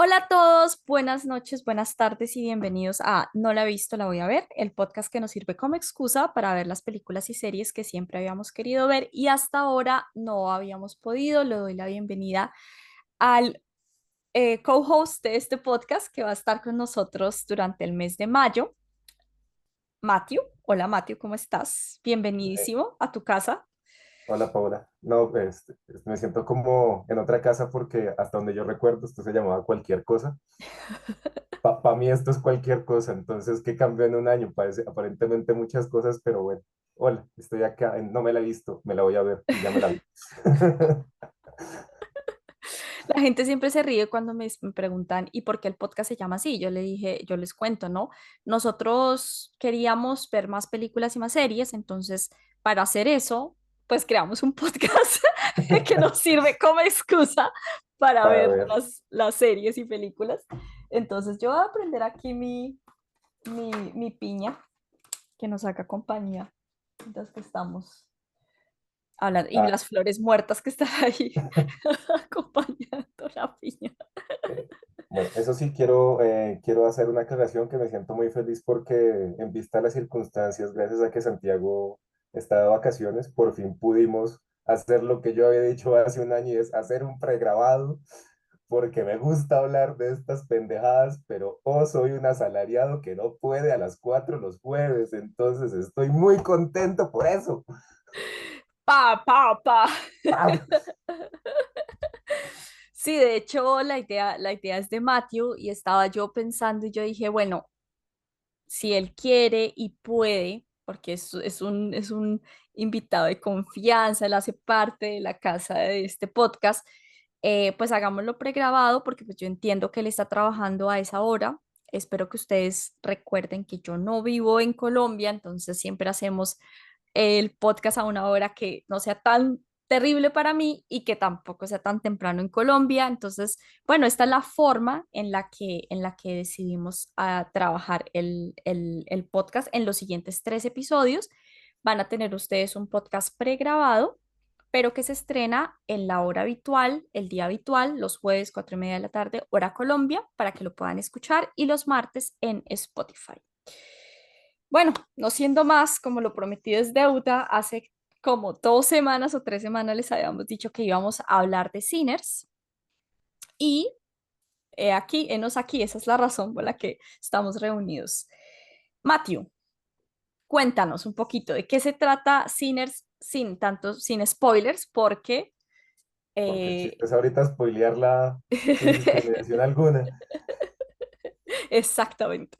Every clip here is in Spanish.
Hola a todos, buenas noches, buenas tardes y bienvenidos a No la he visto, la voy a ver, el podcast que nos sirve como excusa para ver las películas y series que siempre habíamos querido ver y hasta ahora no habíamos podido. Le doy la bienvenida al co-host de este podcast que va a estar con nosotros durante el mes de mayo, Matthew. Hola Matthew, ¿cómo estás? Eh, Bienvenidísimo a tu casa. Hola Paula. No, me siento como en otra casa porque hasta donde yo recuerdo esto se llamaba cualquier cosa. Para mí esto es cualquier cosa, entonces ¿qué cambió en un año? Parece aparentemente muchas cosas, pero bueno. Hola, estoy acá, no me la he visto, me la voy a ver y ya me la vi. La gente siempre se ríe cuando me preguntan, ¿y por qué el podcast se llama así? Yo le dije, yo les cuento, ¿no? Nosotros queríamos ver más películas y más series, entonces para hacer eso, pues creamos un podcast que nos sirve como excusa para Para ver ver. las series y películas. Entonces yo voy a aprender aquí mi piña que nos haga compañía mientras que estamos hablando y Ah, las flores muertas que están ahí acompañando la piña. eh, bueno, eso sí, quiero hacer una aclaración que me siento muy feliz porque en vista de las circunstancias, gracias a que Santiago está de vacaciones, por fin pudimos hacer lo que yo había dicho hace un año y es hacer un pregrabado, porque me gusta hablar de estas pendejadas, pero soy un asalariado que no puede a las 4 los jueves, entonces estoy muy contento por eso. Pa, pa, pa. ¡Pam! Sí, de hecho, la idea es de Matthew y estaba yo pensando y yo dije, bueno, si él quiere y puede, porque es un invitado de confianza, él hace parte de la casa de este podcast, pues hagámoslo pregrabado porque pues yo entiendo que él está trabajando a esa hora. Espero que ustedes recuerden que yo no vivo en Colombia, entonces siempre hacemos el podcast a una hora que no sea tan terrible para mí y que tampoco sea tan temprano en Colombia. Entonces, bueno, esta es la forma en la que decidimos trabajar el podcast. En los siguientes 3 episodios van a tener ustedes un podcast pregrabado, pero que se estrena en la hora habitual, el día habitual, los jueves 4:30 de la tarde, hora Colombia, para que lo puedan escuchar, y los martes en Spotify. Bueno, no siendo más, como lo prometido es deuda, hace como 2 semanas o 3 semanas les habíamos dicho que íbamos a hablar de Sinners y enos aquí, esa es la razón por la que estamos reunidos. Matthew, cuéntanos un poquito de qué se trata Sinners sin spoilers, porque Porque el eh, chiste es ahorita spoilearla sin discriminación alguna. exactamente.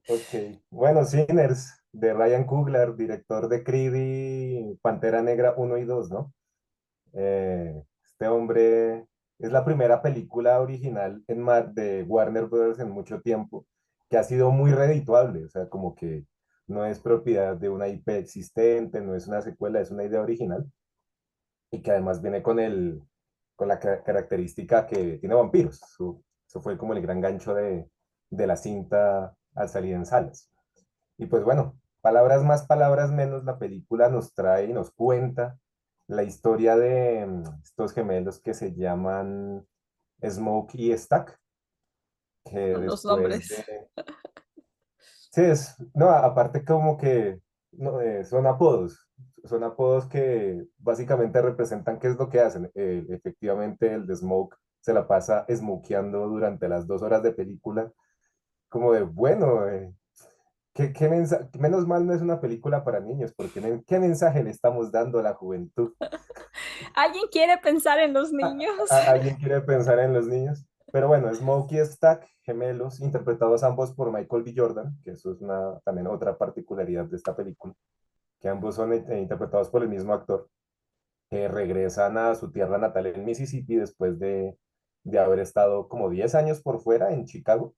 Ok, bueno, Sinners, de Ryan Coogler, director de Creed y Pantera Negra uno y 2, ¿no? Este hombre es la primera película original de Warner Bros. En mucho tiempo que ha sido muy redituable, o sea, como que no es propiedad de una IP existente, no es una secuela, es una idea original y que además viene con la característica que tiene vampiros. Eso fue como el gran gancho de la cinta al salir en salas. Y pues bueno, palabras más, palabras menos, la película nos trae y nos cuenta la historia de estos gemelos que se llaman Smoke y Stack, que Son los después nombres. de... Sí, no, aparte como que no, son apodos que básicamente representan qué es lo que hacen. Efectivamente, el de Smoke se la pasa smokeando durante las 2 horas de película, como de, bueno, menos mal no es una película para niños, porque ¿qué mensaje le estamos dando a la juventud? ¿Alguien quiere pensar en los niños? ¿Alguien quiere pensar en los niños? Pero bueno, Smokey y Stack, gemelos, interpretados ambos por Michael B. Jordan, que eso es también otra particularidad de esta película, que ambos son interpretados por el mismo actor, que regresan a su tierra natal en Mississippi después de haber estado como 10 años por fuera en Chicago,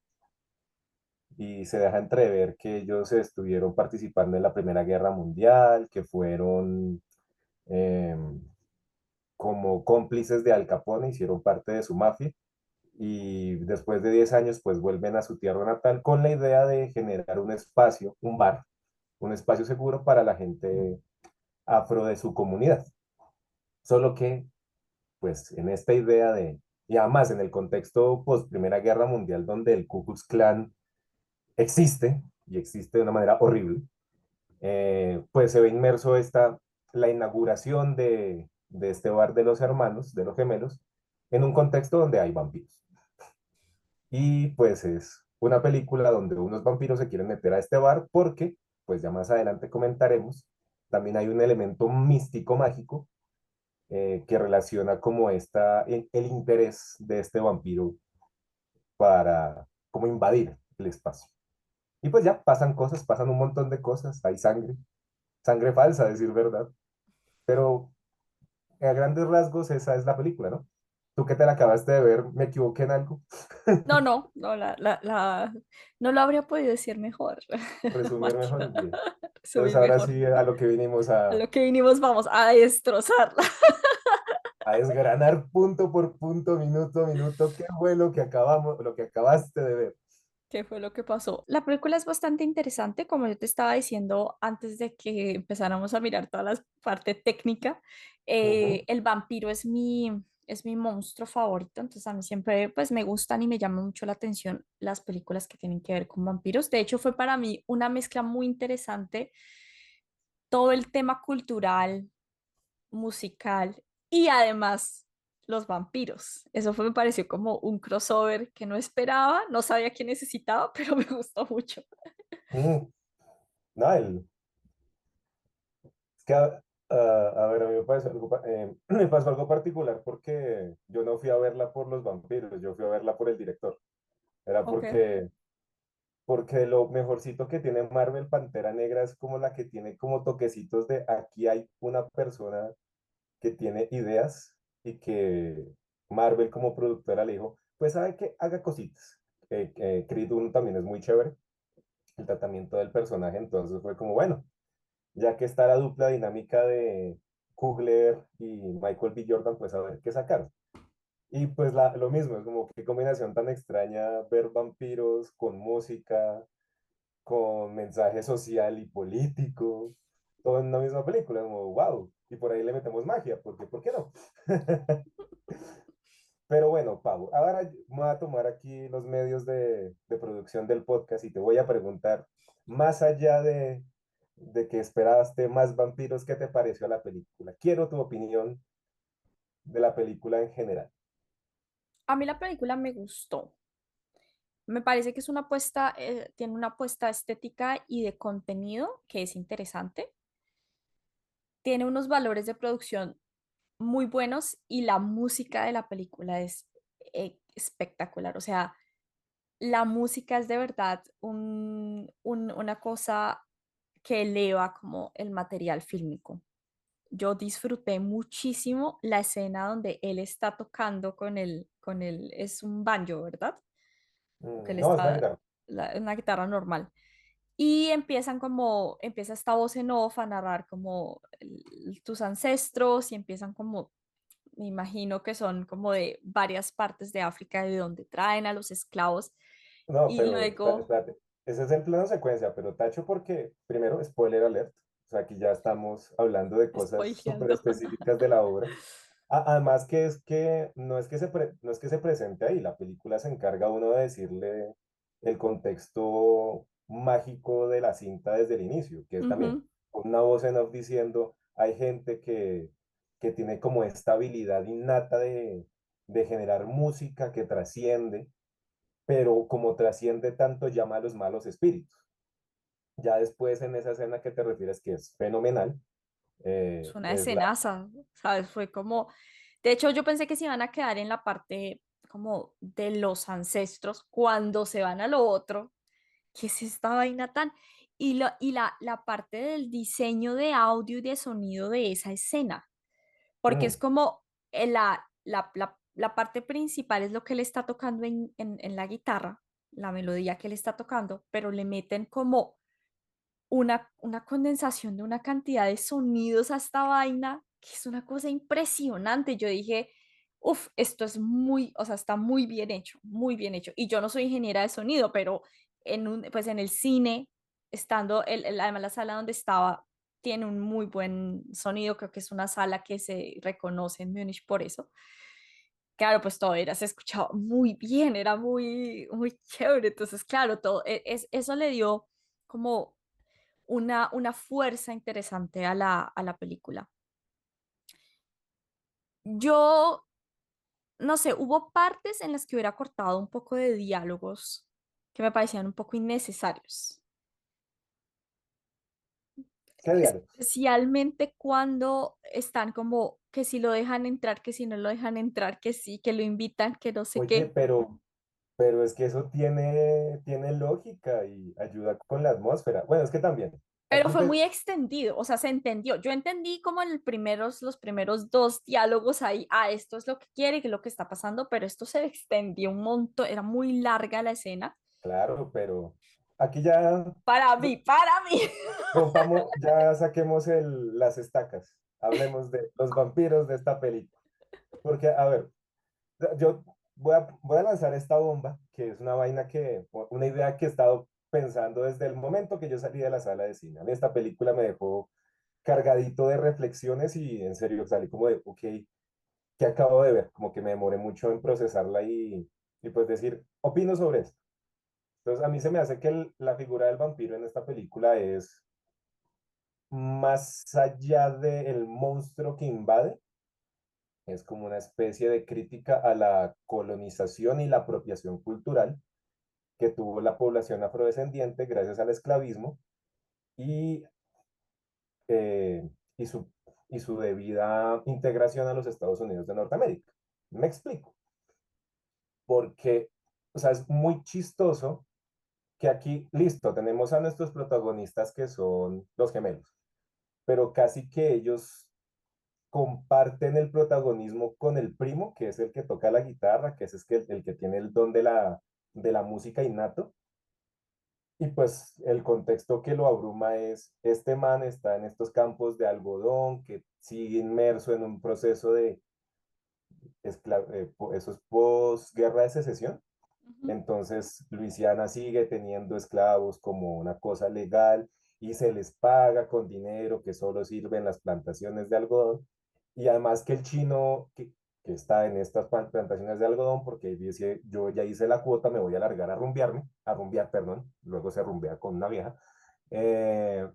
y se deja entrever que ellos estuvieron participando en la Primera Guerra Mundial, que fueron eh, como cómplices de Al Capone, hicieron parte de su mafia y después de 10 años pues vuelven a su tierra natal con la idea de generar un espacio, un bar, un espacio seguro para la gente afro de su comunidad. Solo que pues en esta idea Y además en el contexto post Primera Guerra Mundial, donde el Ku Klux Klan existe y existe de una manera horrible, pues se ve inmerso la inauguración de este bar de los hermanos, de los gemelos, en un contexto donde hay vampiros. Y pues es una película donde unos vampiros se quieren meter a este bar porque, pues ya más adelante comentaremos, también hay un elemento místico mágico que relaciona como el interés de este vampiro para como invadir el espacio. Y pues ya pasan cosas, pasan un montón de cosas, hay sangre, sangre falsa, a decir verdad, pero a grandes rasgos esa es la película, ¿no? Tú que te la acabaste de ver, ¿me equivoqué en algo? No, no, no, no lo habría podido decir mejor, Resumir Matthew. mejor, bien. Entonces Resumir ahora mejor. sí a lo que vinimos A lo que vinimos, vamos a destrozarla. a desgranar punto por punto, minuto a minuto, qué fue lo que acabamos, lo que acabaste de ver. ¿Qué fue lo que pasó? La película es bastante interesante, como yo te estaba diciendo antes de que empezáramos a mirar toda la parte técnica. Ujú. El vampiro es mi monstruo favorito, entonces a mí siempre pues me gustan y me llaman mucho la atención las películas que tienen que ver con vampiros. De hecho, fue para mí una mezcla muy interesante todo el tema cultural, musical y además los vampiros. Eso fue, me pareció como un crossover que no esperaba, no sabía qué necesitaba, pero me gustó mucho. Mm, no, es que, a ver, a mí me pasó me pasó algo particular porque yo no fui a verla por los vampiros, yo fui a verla por el director. Era Ok. porque lo mejorcito que tiene Marvel Pantera Negra es como la que tiene como toquecitos de aquí hay una persona que tiene ideas y que Marvel como productora le dijo, pues sabe que haga cositas. Creed 1 también es muy chévere, el tratamiento del personaje, entonces fue como, bueno, ya que está la dupla dinámica de Coogler y Michael B. Jordan, pues a ver qué sacar. Y pues lo mismo, es como qué combinación tan extraña ver vampiros con música, con mensaje social y político, todo en una misma película, como wow, y por ahí le metemos magia, porque ¿por qué no? Pero bueno, Pau, ahora voy a tomar aquí los medios de producción del podcast y te voy a preguntar, más allá de que esperaste más vampiros, ¿qué te pareció la película? Quiero tu opinión de la película en general. A mí la película me gustó. Me parece que es una apuesta, tiene una apuesta estética y de contenido que es interesante. Tiene unos valores de producción muy buenos y la música de la película es espectacular. O sea, la música es de verdad una cosa que eleva como el material fílmico. Yo disfruté muchísimo la escena donde él está tocando es un banjo, ¿verdad? Que él No, es una está, guitarra. una guitarra normal. Y empieza esta voz en off a narrar como tus ancestros y empiezan como, me imagino que son como de varias partes de África de donde traen a los esclavos. No, Y pero luego, espérate. Ese es en plano secuencia, pero tacho porque, primero, spoiler alert. O sea, aquí ya estamos hablando de cosas súper spoileando. específicas de la obra. Además que es que no es que no es que se presente ahí, la película se encarga uno de decirle el contexto mágico de la cinta desde el inicio, que es también Ujú. una voz en off diciendo, hay gente que tiene como esta habilidad innata de generar música que trasciende, pero como trasciende tanto llama a los malos espíritus. Ya después en esa escena que te refieres, que es fenomenal, Es una es la... escenaza, ¿sabes? Fue como, de hecho yo pensé que se iban a quedar en la parte como de los ancestros cuando se van a lo otro, que es esta vaina tan, la parte del diseño de audio y de sonido de esa escena, porque es Mm, como la parte principal es lo que él está tocando en la guitarra, la melodía que él está tocando, pero le meten como una condensación de una cantidad de sonidos a esta vaina, que es una cosa impresionante. Yo dije, uff, esto es muy, o sea, está muy bien hecho, muy bien hecho. Y yo no soy ingeniera de sonido, pero pues en el cine, estando, además la sala donde estaba, tiene un muy buen sonido, creo que es una sala que se reconoce en Múnich por eso. claro, pues todo era, se escuchaba muy bien, era muy chévere. Entonces, claro, todo, eso le dio como una fuerza interesante a la película. Yo, no sé, hubo partes en las que hubiera cortado un poco de diálogos que me parecían un poco innecesarios. ¿Qué diálogos? Especialmente cuando están como que si lo dejan entrar, que si no lo dejan entrar, que sí, que lo invitan, que no sé Oye, qué. pero es que eso tiene lógica y ayuda con la atmósfera. Bueno, es que también, Pero aquí fue te, muy extendido, o sea, se entendió. Yo entendí como en los primeros dos diálogos ahí, esto es lo que quiere, que es lo que está pasando, pero esto se extendió un montón, era muy larga la escena. claro, pero aquí ya Para mí. rompamos, ya saquemos las estacas. Hablemos de los vampiros de esta película. Porque, a ver, yo voy a lanzar esta bomba, que es una vaina una idea que he estado pensando desde el momento que yo salí de la sala de cine. A mí esta película me dejó cargadito de reflexiones y en serio salí como de, ok, ¿qué acabo de ver? Como que me demoré mucho en procesarla y pues decir, opino sobre esto. Entonces, a mí se me hace que la figura del vampiro en esta película es más allá del monstruo que invade, es como una especie de crítica a la colonización y la apropiación cultural que tuvo la población afrodescendiente gracias al esclavismo y, eh, y, su, y su debida integración a los Estados Unidos de Norteamérica. Me explico, porque, o sea, es muy chistoso que aquí, listo, tenemos a nuestros protagonistas que son los gemelos, pero casi que ellos comparten el protagonismo con el primo, que es el que toca la guitarra, que es que el que tiene el don de la música innato. Y pues el contexto que lo abruma es, este man está en estos campos de algodón, que sigue inmerso en un proceso de, eso es posguerra de secesión. Ujú. Entonces, Luisiana sigue teniendo esclavos como una cosa legal y se les paga con dinero que solo sirve en las plantaciones de algodón. Y además que el chino que está en estas plantaciones de algodón, porque dice, yo ya hice la cuota, me voy a largar a rumbear, perdón, luego se rumbea con una vieja. Eh,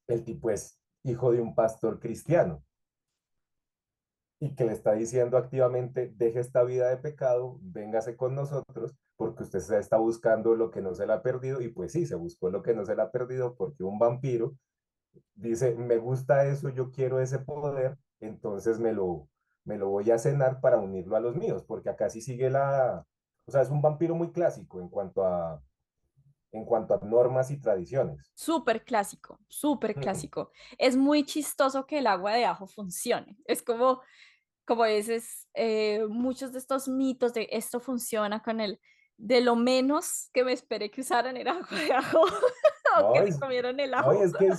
el tipo es hijo de un pastor cristiano y que le está diciendo activamente, deje esta vida de pecado, véngase con nosotros, porque usted se está buscando lo que no se le ha perdido, y pues sí, se buscó lo que no se le ha perdido, porque un vampiro dice, me gusta eso, yo quiero ese poder, entonces me lo voy a cenar para unirlo a los míos, porque acá sí sigue o sea, es un vampiro muy clásico en cuanto a normas y tradiciones. Súper clásico, súper Mm, clásico. Es muy chistoso que el agua de ajo funcione. Es como dices, muchos de estos mitos de esto funciona con de lo menos que me esperé que usaran era agua de ajo o No, que se comieran el no, y ajo. es que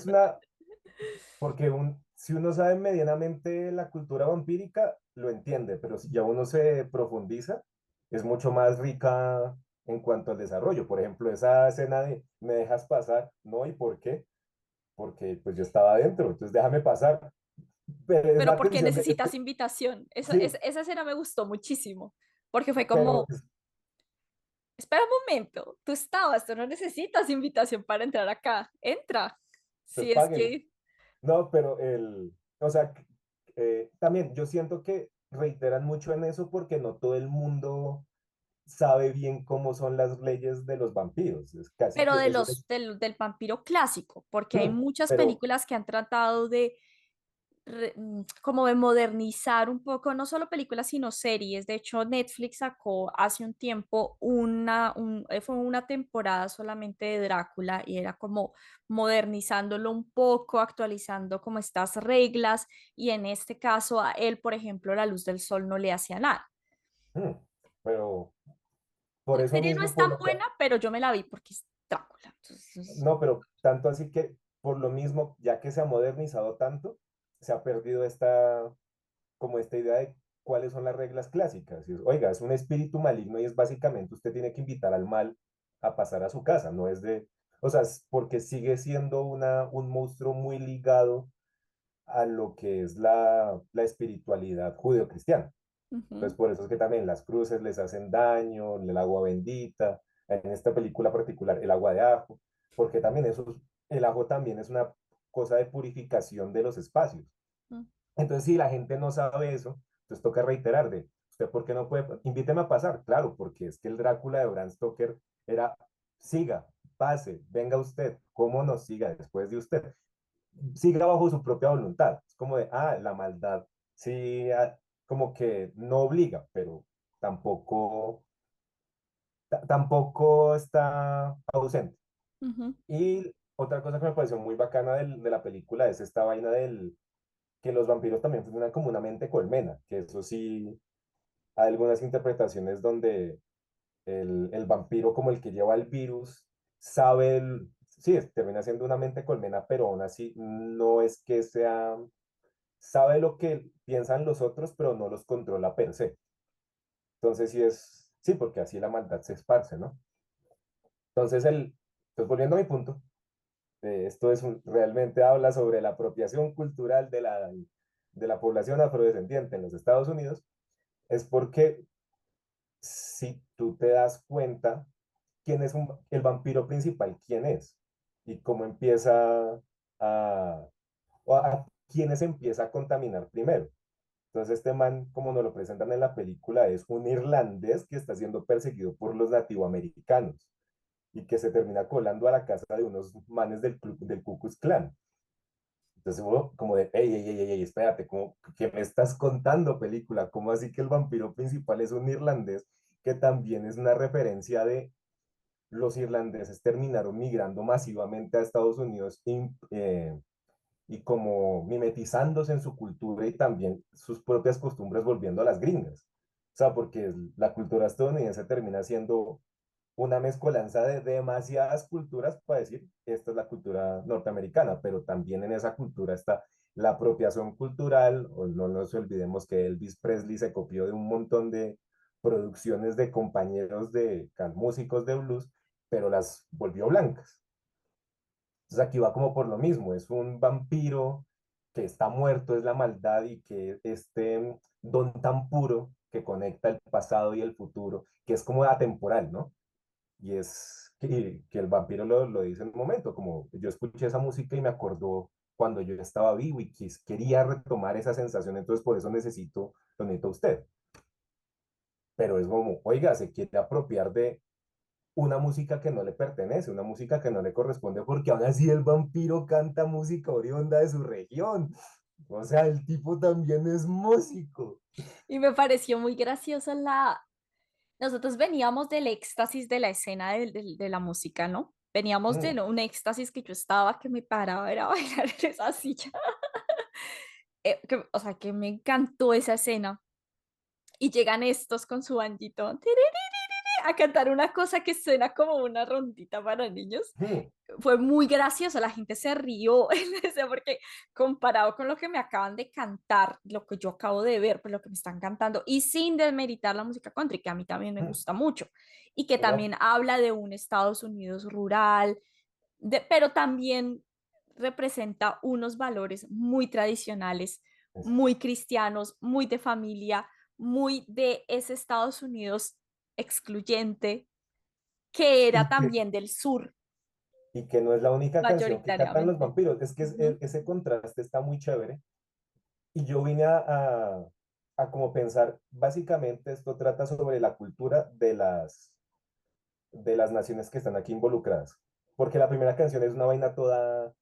porque si uno sabe medianamente la cultura vampírica, lo entiende, pero si ya uno se profundiza, es mucho más rica en cuanto al desarrollo. Por ejemplo, esa escena de ¿me dejas pasar? No, ¿y por qué? Porque pues yo estaba adentro, entonces déjame pasar. Pero es Pero la porque tensión de, necesitas invitación. sí, Esa escena me gustó muchísimo, porque fue pero como, espera un momento, tú no necesitas invitación para entrar acá, entra. pues Si es págueme. que, No, pero o sea, también yo siento que reiteran mucho en eso porque no todo el mundo sabe bien cómo son las leyes de los vampiros. Es casi pero que es un... del vampiro clásico, porque hay muchas Pero, películas que han tratado de como de modernizar un poco, no solo películas, sino series. De hecho, Netflix sacó hace un tiempo fue una temporada solamente de Drácula y era como modernizándolo un poco, actualizando como estas reglas y en este caso a él, por ejemplo, la luz del sol no le hacía nada. mm, pero por La eso serie no mismo, es tan buena, pero yo me la vi porque es Drácula. Entonces, no, pero tanto así que por lo mismo, ya que se ha modernizado tanto, se ha perdido como esta idea de cuáles son las reglas clásicas. Oiga, es un espíritu maligno y es básicamente usted tiene que invitar al mal a pasar a su casa, no es o sea, es porque sigue siendo un monstruo muy ligado a lo que es la espiritualidad judeocristiana. Ujú, Entonces, por eso es que también las cruces les hacen daño, el agua bendita, en esta película particular, el agua de ajo, porque también el ajo también es una cosa de purificación de los espacios. ujú, Entonces, si la gente no sabe eso, entonces toca reiterar de, ¿usted por qué no puede? Invíteme a pasar. Claro, porque es que el Drácula de Bram Stoker era, siga, pase, venga usted, ¿cómo nos siga después de usted? Siga bajo su propia voluntad. Es como de, la maldad, sí, como que no obliga, pero tampoco, tampoco está ausente. ujú, Y otra cosa que me pareció muy bacana de la película es esta vaina del que los vampiros también funcionan como una mente colmena, que eso sí, hay algunas interpretaciones donde el vampiro como el que lleva el virus sabe, sí, termina siendo una mente colmena, pero aún así no es que sea, sabe lo que piensan los otros, pero no los controla per se. Entonces sí es, sí, porque así la maldad se esparce, ¿no? Entonces, pues volviendo a mi punto, esto realmente habla sobre la apropiación cultural de la población afrodescendiente en los Estados Unidos, es porque si tú te das cuenta quién es el vampiro principal, quién es y cómo empieza a, o a quiénes empieza a contaminar primero. Entonces este man, como nos lo presentan en la película, es un irlandés que está siendo perseguido por los nativoamericanos y que se termina colando a la casa de unos manes del Ku Klux Klan. Entonces uno como de, ey, ey, ey, ey, espérate, ¿qué me estás contando, película? ¿Cómo así que el vampiro principal es un irlandés que también es una referencia de los irlandeses terminaron migrando masivamente a Estados Unidos y como mimetizándose en su cultura y también sus propias costumbres volviendo a las gringas? O sea, porque la cultura estadounidense termina siendo una mezcolanza de demasiadas culturas para decir, esta es la cultura norteamericana, pero también en esa cultura está la apropiación cultural, o no nos olvidemos que Elvis Presley se copió de un montón de producciones de compañeros de músicos de blues, pero las volvió blancas. Entonces aquí va como por lo mismo, es un vampiro que está muerto, es la maldad y que este don tan puro que conecta el pasado y el futuro, que es como atemporal, ¿no? Y es que el vampiro lo dice en un momento, como yo escuché esa música y me acordó cuando yo estaba vivo y quería retomar esa sensación, entonces por eso lo necesito a usted. Pero es como, oiga, se quiere apropiar de una música que no le pertenece, una música que no le corresponde, porque aún así el vampiro canta música oriunda de su región. O sea, el tipo también es músico. y me pareció muy graciosa la... Nosotros veníamos del éxtasis de la escena de la música, ¿no? Veníamos de Mm, un éxtasis que yo estaba que me paraba era bailar en esa silla. O sea, que me encantó esa escena. Y llegan estos con su bandito a cantar una cosa que suena como una rondita para niños. mm, Fue muy gracioso, la gente se rió, porque comparado con lo que me acaban de cantar, lo que yo acabo de ver, pues lo que me están cantando, y sin desmeritar la música country, que a mí también me mm. gusta mucho, y que No, también habla de un Estados Unidos rural, pero también representa unos valores muy tradicionales, muy cristianos, muy de familia, muy de ese Estados Unidos excluyente, que era y que, también del sur y que no es la única canción que cantan los mayoritariamente. vampiros, es que Ujú. ese contraste está muy chévere. Y yo vine a como pensar, básicamente esto trata sobre la cultura de las naciones que están aquí involucradas. Porque la primera canción es una vaina toda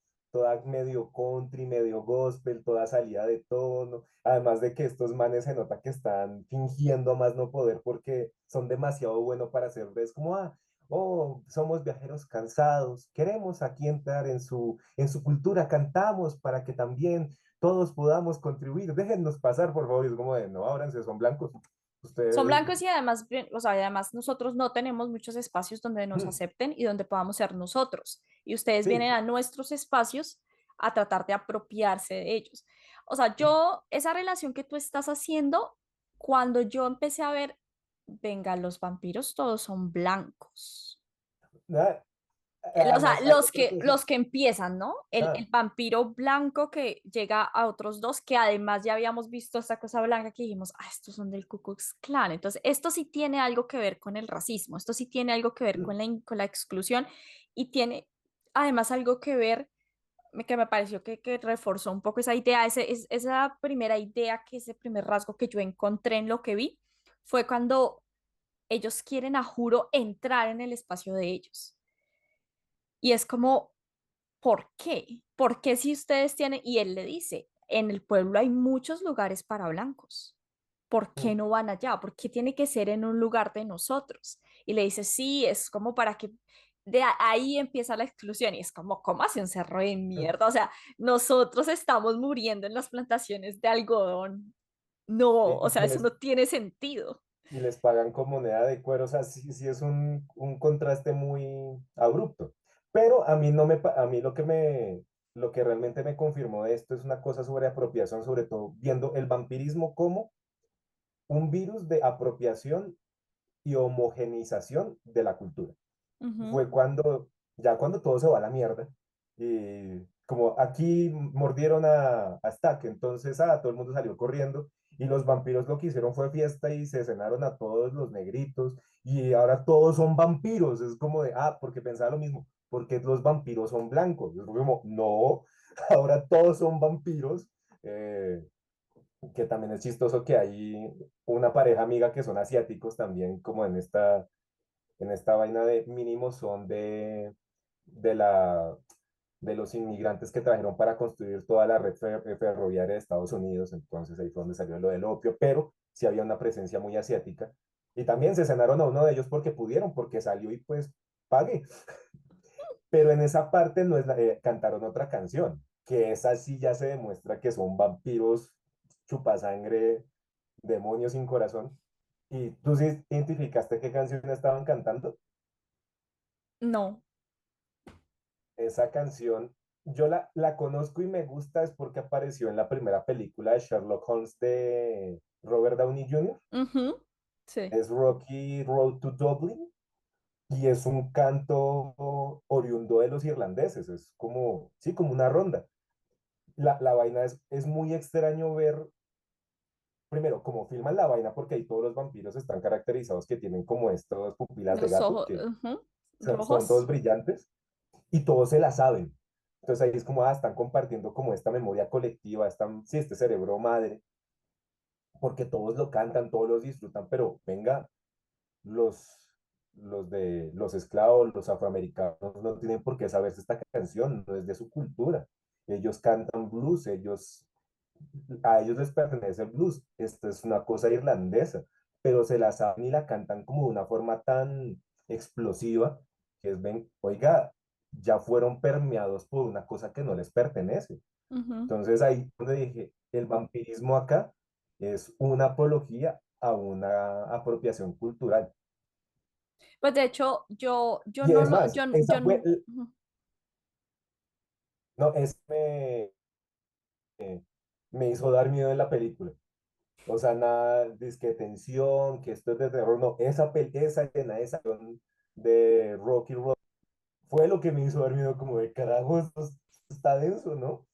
medio country, medio gospel, toda salida de tono. Además de que estos manes se nota que están fingiendo a más no poder porque son demasiado buenos para hacer. Es como, oh, somos viajeros cansados, queremos aquí entrar en su cultura, cantamos para que también todos podamos contribuir. Déjennos pasar, por favor. Y es como de, no, ábranse, son blancos. Son Ustedes, blancos y además, o sea, además nosotros no tenemos muchos espacios donde nos acepten y donde podamos ser nosotros. Y ustedes sí. vienen a nuestros espacios a tratar de apropiarse de ellos. O sea, yo, esa relación que tú estás haciendo, cuando yo empecé a ver, venga, los vampiros todos son blancos. O sea, Además, hay otra cosa. los que empiezan, ¿no? El Ah, vampiro blanco que llega a otros dos, que además ya habíamos visto esta cosa blanca que dijimos, ah, estos son del Ku Klux Klan. Entonces, esto sí tiene algo que ver con el racismo, esto sí tiene algo que ver con con la exclusión y tiene además algo que ver, que me pareció que reforzó un poco esa idea, esa primera idea, que ese primer rasgo que yo encontré en lo que vi, fue cuando ellos quieren, a juro, entrar en el espacio de ellos. Y es como, ¿por qué? ¿Por qué si ustedes tienen? Y él le dice, en el pueblo hay muchos lugares para blancos. ¿Por qué no van allá? ¿Por qué tiene que ser en un lugar de nosotros? Y le dice, sí, es como para que ahí empieza la exclusión. Y es como, ¿cómo hace un cerro de mierda? O sea, nosotros estamos muriendo en las plantaciones de algodón. No, o y sea, que eso no tiene sentido. les pagan con moneda de cuero, o sea, sí, sí es un contraste muy abrupto. Pero a mí no me, a mí lo que realmente me confirmó de esto es una cosa sobre apropiación, sobre todo viendo el vampirismo como un virus de apropiación y homogeneización de la cultura. Ujú. Fue ya cuando todo se va a la mierda, y como aquí mordieron a Stack, entonces todo el mundo salió corriendo, y los vampiros lo que hicieron fue fiesta y se cenaron a todos los negritos, y ahora todos son vampiros, es como de, porque pensaba lo mismo, porque los vampiros son blancos, es como, no, ahora todos son vampiros, que también es chistoso que hay una pareja amiga que son asiáticos también, como en esta vaina de mínimo son de la, de los inmigrantes que trajeron para construir toda la red ferroviaria de Estados Unidos, entonces ahí fue donde salió lo del opio, pero sí había una presencia muy asiática. Y también se cenaron a uno de ellos porque pudieron, porque salió y pues pague. Pero en esa parte no es cantaron otra canción, que esa sí ya se demuestra que son vampiros, chupasangre, demonios sin corazón. ¿Y tú sí identificaste qué canción estaban cantando? No. Esa canción, yo la conozco y me gusta es porque apareció en la primera película de Sherlock Holmes de Robert Downey Jr. Ujú. Sí. Es Rocky Road to Dublin y es un canto oriundo de los irlandeses, es como, sí, como una ronda. La vaina es muy extraño ver, primero, cómo filman la vaina, porque ahí todos los vampiros están caracterizados que tienen como estas pupilas de Los gato, ojos, que ujú, son todos rojos. brillantes, y todos se la saben. Entonces ahí es como, están compartiendo como esta memoria colectiva, sí, este cerebro madre, porque todos lo cantan, todos los disfrutan, pero venga, los esclavos, los afroamericanos no tienen por qué saberse esta canción, no es de su cultura. Ellos cantan blues, a ellos les pertenece el blues. Esto es una cosa irlandesa, pero se la saben y la cantan como de una forma tan explosiva que es, ven, oiga, ya fueron permeados por una cosa que no les pertenece. Ujú. Entonces ahí donde dije, el vampirismo acá es una apología a una apropiación cultural. Pues de hecho, yo Y no es lo, más, esa fue, ujú. no, me hizo dar miedo en la película. O sea, nada, disque tensión, que esto es de terror, no, esa escena, esa de Rocky Road fue lo que me hizo dar miedo, como de carajo, está denso, ¿no?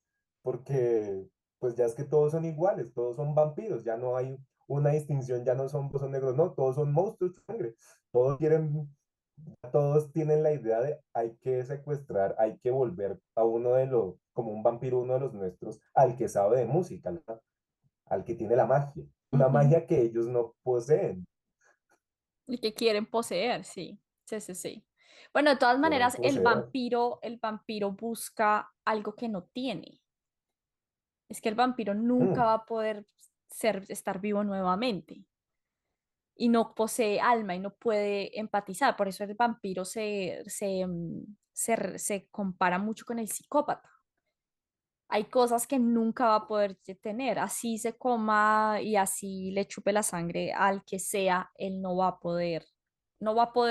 Porque pues ya es que todos son iguales, todos son vampiros, ya no hay una distinción, ya no son negros, no, todos son monstruos de sangre, todos quieren, todos tienen la idea de hay que secuestrar, hay que volver a uno de los, como un vampiro, uno de los nuestros, al que sabe de música, al que tiene la magia, una Ujú. magia que ellos no poseen, Y que quieren poseer, sí. Sí, sí, sí. Bueno, de todas quieren maneras, poseer. el vampiro busca algo que no tiene. Es que el vampiro nunca Mm, va a poder estar vivo nuevamente y no posee alma y no puede empatizar. Por eso el vampiro se compara mucho con el psicópata. Hay cosas que nunca va a poder tener. Así se coma y así le chupe la sangre al que sea, él no va a poder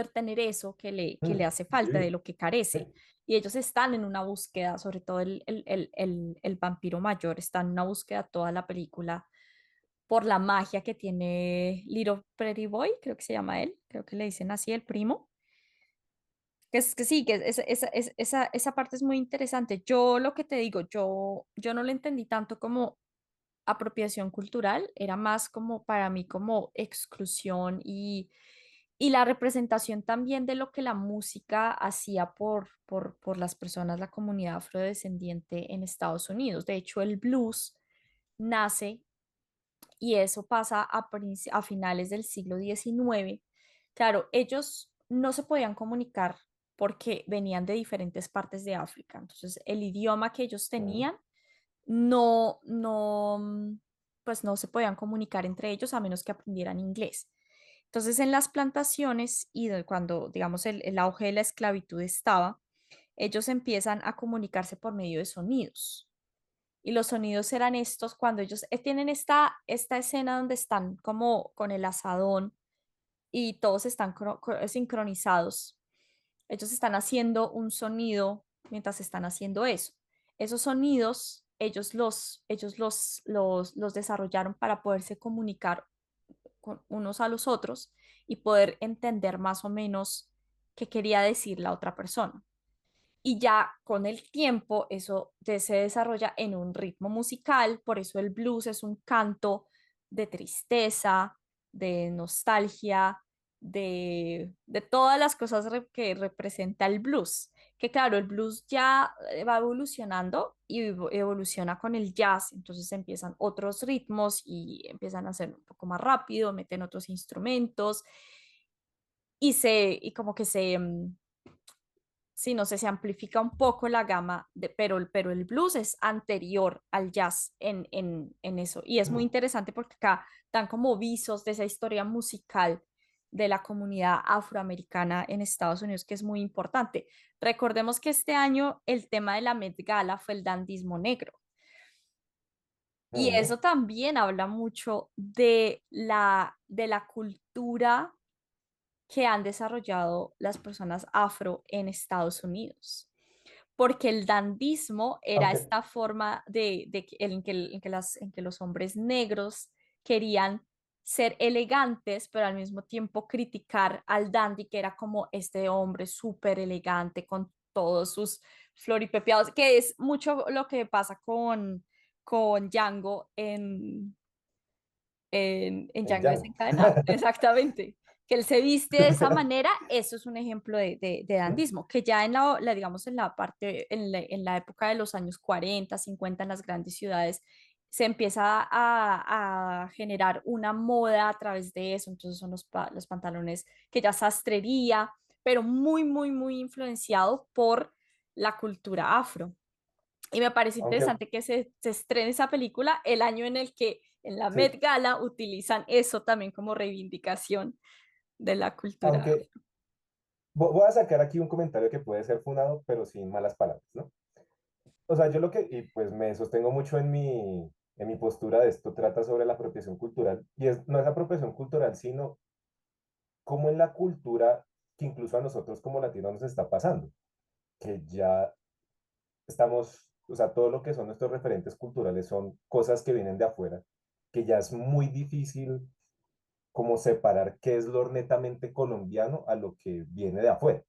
tener eso que le hace falta, de sí, lo que carece. sí. Y ellos están en una búsqueda, sobre todo el vampiro mayor, está en una búsqueda toda la película por la magia que tiene Little Pretty Boy, creo que se llama él, creo que le dicen así, el primo, Que es que sí, que esa parte es muy interesante. Yo lo que te digo, yo no lo entendí tanto como apropiación cultural, era más como para mí como exclusión y la representación también de lo que la música hacía por las personas, la comunidad afrodescendiente en Estados Unidos. De hecho, el blues nace y eso pasa a finales del siglo XIX. Claro, ellos no se podían comunicar porque venían de diferentes partes de África. Entonces, el idioma que ellos Mm, tenían no, pues no se podían comunicar entre ellos a menos que aprendieran inglés. Entonces, en las plantaciones y cuando, digamos, el auge de la esclavitud estaba, ellos empiezan a comunicarse por medio de sonidos. Y los sonidos eran estos cuando ellos tienen esta escena donde están como con el asadón y todos están sincronizados. Ellos están haciendo un sonido mientras están haciendo eso. Esos sonidos, ellos los desarrollaron para poderse comunicar con unos a los otros y poder entender más o menos qué quería decir la otra persona. Y ya con el tiempo eso se desarrolla en un ritmo musical, por eso el blues es un canto de tristeza, de nostalgia, de todas las cosas que representa el blues. Que claro, el blues ya va evolucionando y evoluciona con el jazz, entonces empiezan otros ritmos y empiezan a ser un poco más rápido, meten otros instrumentos y como que sí, no sé, se amplifica un poco la gama, pero el blues es anterior al jazz en eso. Y es muy mm. interesante porque acá dan como visos de esa historia musical de la comunidad afroamericana en Estados Unidos, que es muy importante. Recordemos que este año el tema de la Met Gala fue el dandismo negro. Y Mm. eso también habla mucho de la cultura que han desarrollado las personas afro en Estados Unidos. Porque el dandismo era Aunque, esta forma en que los hombres negros querían ser elegantes, pero al mismo tiempo criticar al dandy, que era como este hombre súper elegante con todos sus floripepiados, que es mucho lo que pasa con Django en en Django Django. desencadenado, exactamente. Que él se viste de esa manera, eso es un ejemplo de dandismo, que ya digamos, en la parte, en la época de los años 40 50 en las grandes ciudades, se empieza a generar una moda a través de eso, entonces son los pantalones que ya sastrería, pero muy, muy, muy influenciado por la cultura afro. Y me parece Aunque, interesante que se estrene esa película el año en el que en la sí, Met Gala utilizan eso también como reivindicación de la cultura. aunque voy a sacar aquí un comentario que puede ser funado, pero sin malas palabras, ¿no? O sea, yo lo que, y pues me sostengo mucho en mi postura de esto, trata sobre la apropiación cultural, y no es apropiación cultural, sino cómo en la cultura, que incluso a nosotros como latinos nos está pasando, que ya estamos, o sea, todo lo que son nuestros referentes culturales son cosas que vienen de afuera, que ya es muy difícil como separar qué es lo netamente colombiano a lo que viene de afuera.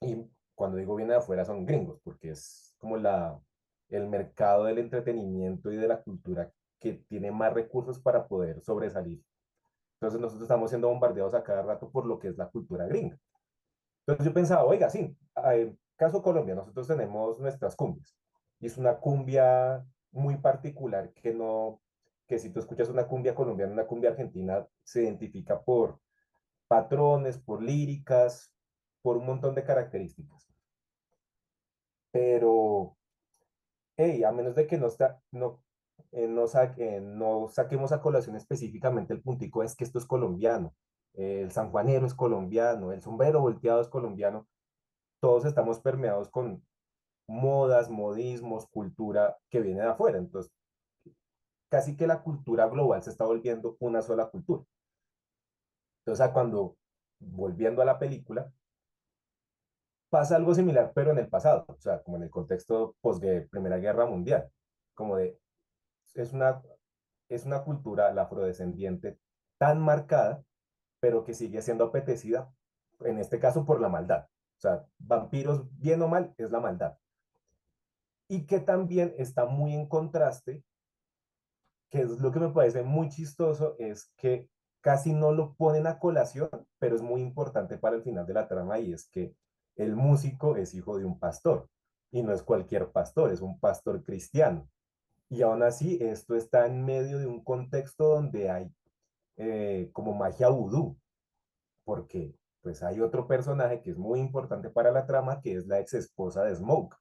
Y cuando digo viene de afuera son gringos, porque es como el mercado del entretenimiento y de la cultura que tiene más recursos para poder sobresalir. Entonces nosotros estamos siendo bombardeados a cada rato por lo que es la cultura gringa. Entonces yo pensaba, oiga, sí, caso Colombia, nosotros tenemos nuestras cumbias. Y es una cumbia muy particular que no, que si tú escuchas una cumbia colombiana, una cumbia argentina, se identifica por patrones, por líricas, por un montón de características. Pero, hey, a menos de que no saquemos a colación específicamente el puntico, es que esto es colombiano, el sanjuanero es colombiano, el sombrero volteado es colombiano, todos estamos permeados con modas, modismos, cultura que viene de afuera. Entonces, casi que la cultura global se está volviendo una sola cultura. Entonces, volviendo a la película, pasa algo similar, pero en el pasado, o sea, como en el contexto post Primera Guerra Mundial, como de, es una, es una cultura, la afrodescendiente, tan marcada, pero que sigue siendo apetecida, en este caso por la maldad. O sea, vampiros, bien o mal, es la maldad. Y que también está muy en contraste, que es lo que me parece muy chistoso, es que casi no lo ponen a colación, pero es muy importante para el final de la trama y es que el músico es hijo de un pastor y no es cualquier pastor, es un pastor cristiano. Y aún así, esto está en medio de un contexto donde hay como magia vudú, porque pues hay otro personaje que es muy importante para la trama, que es la ex esposa de Smoke.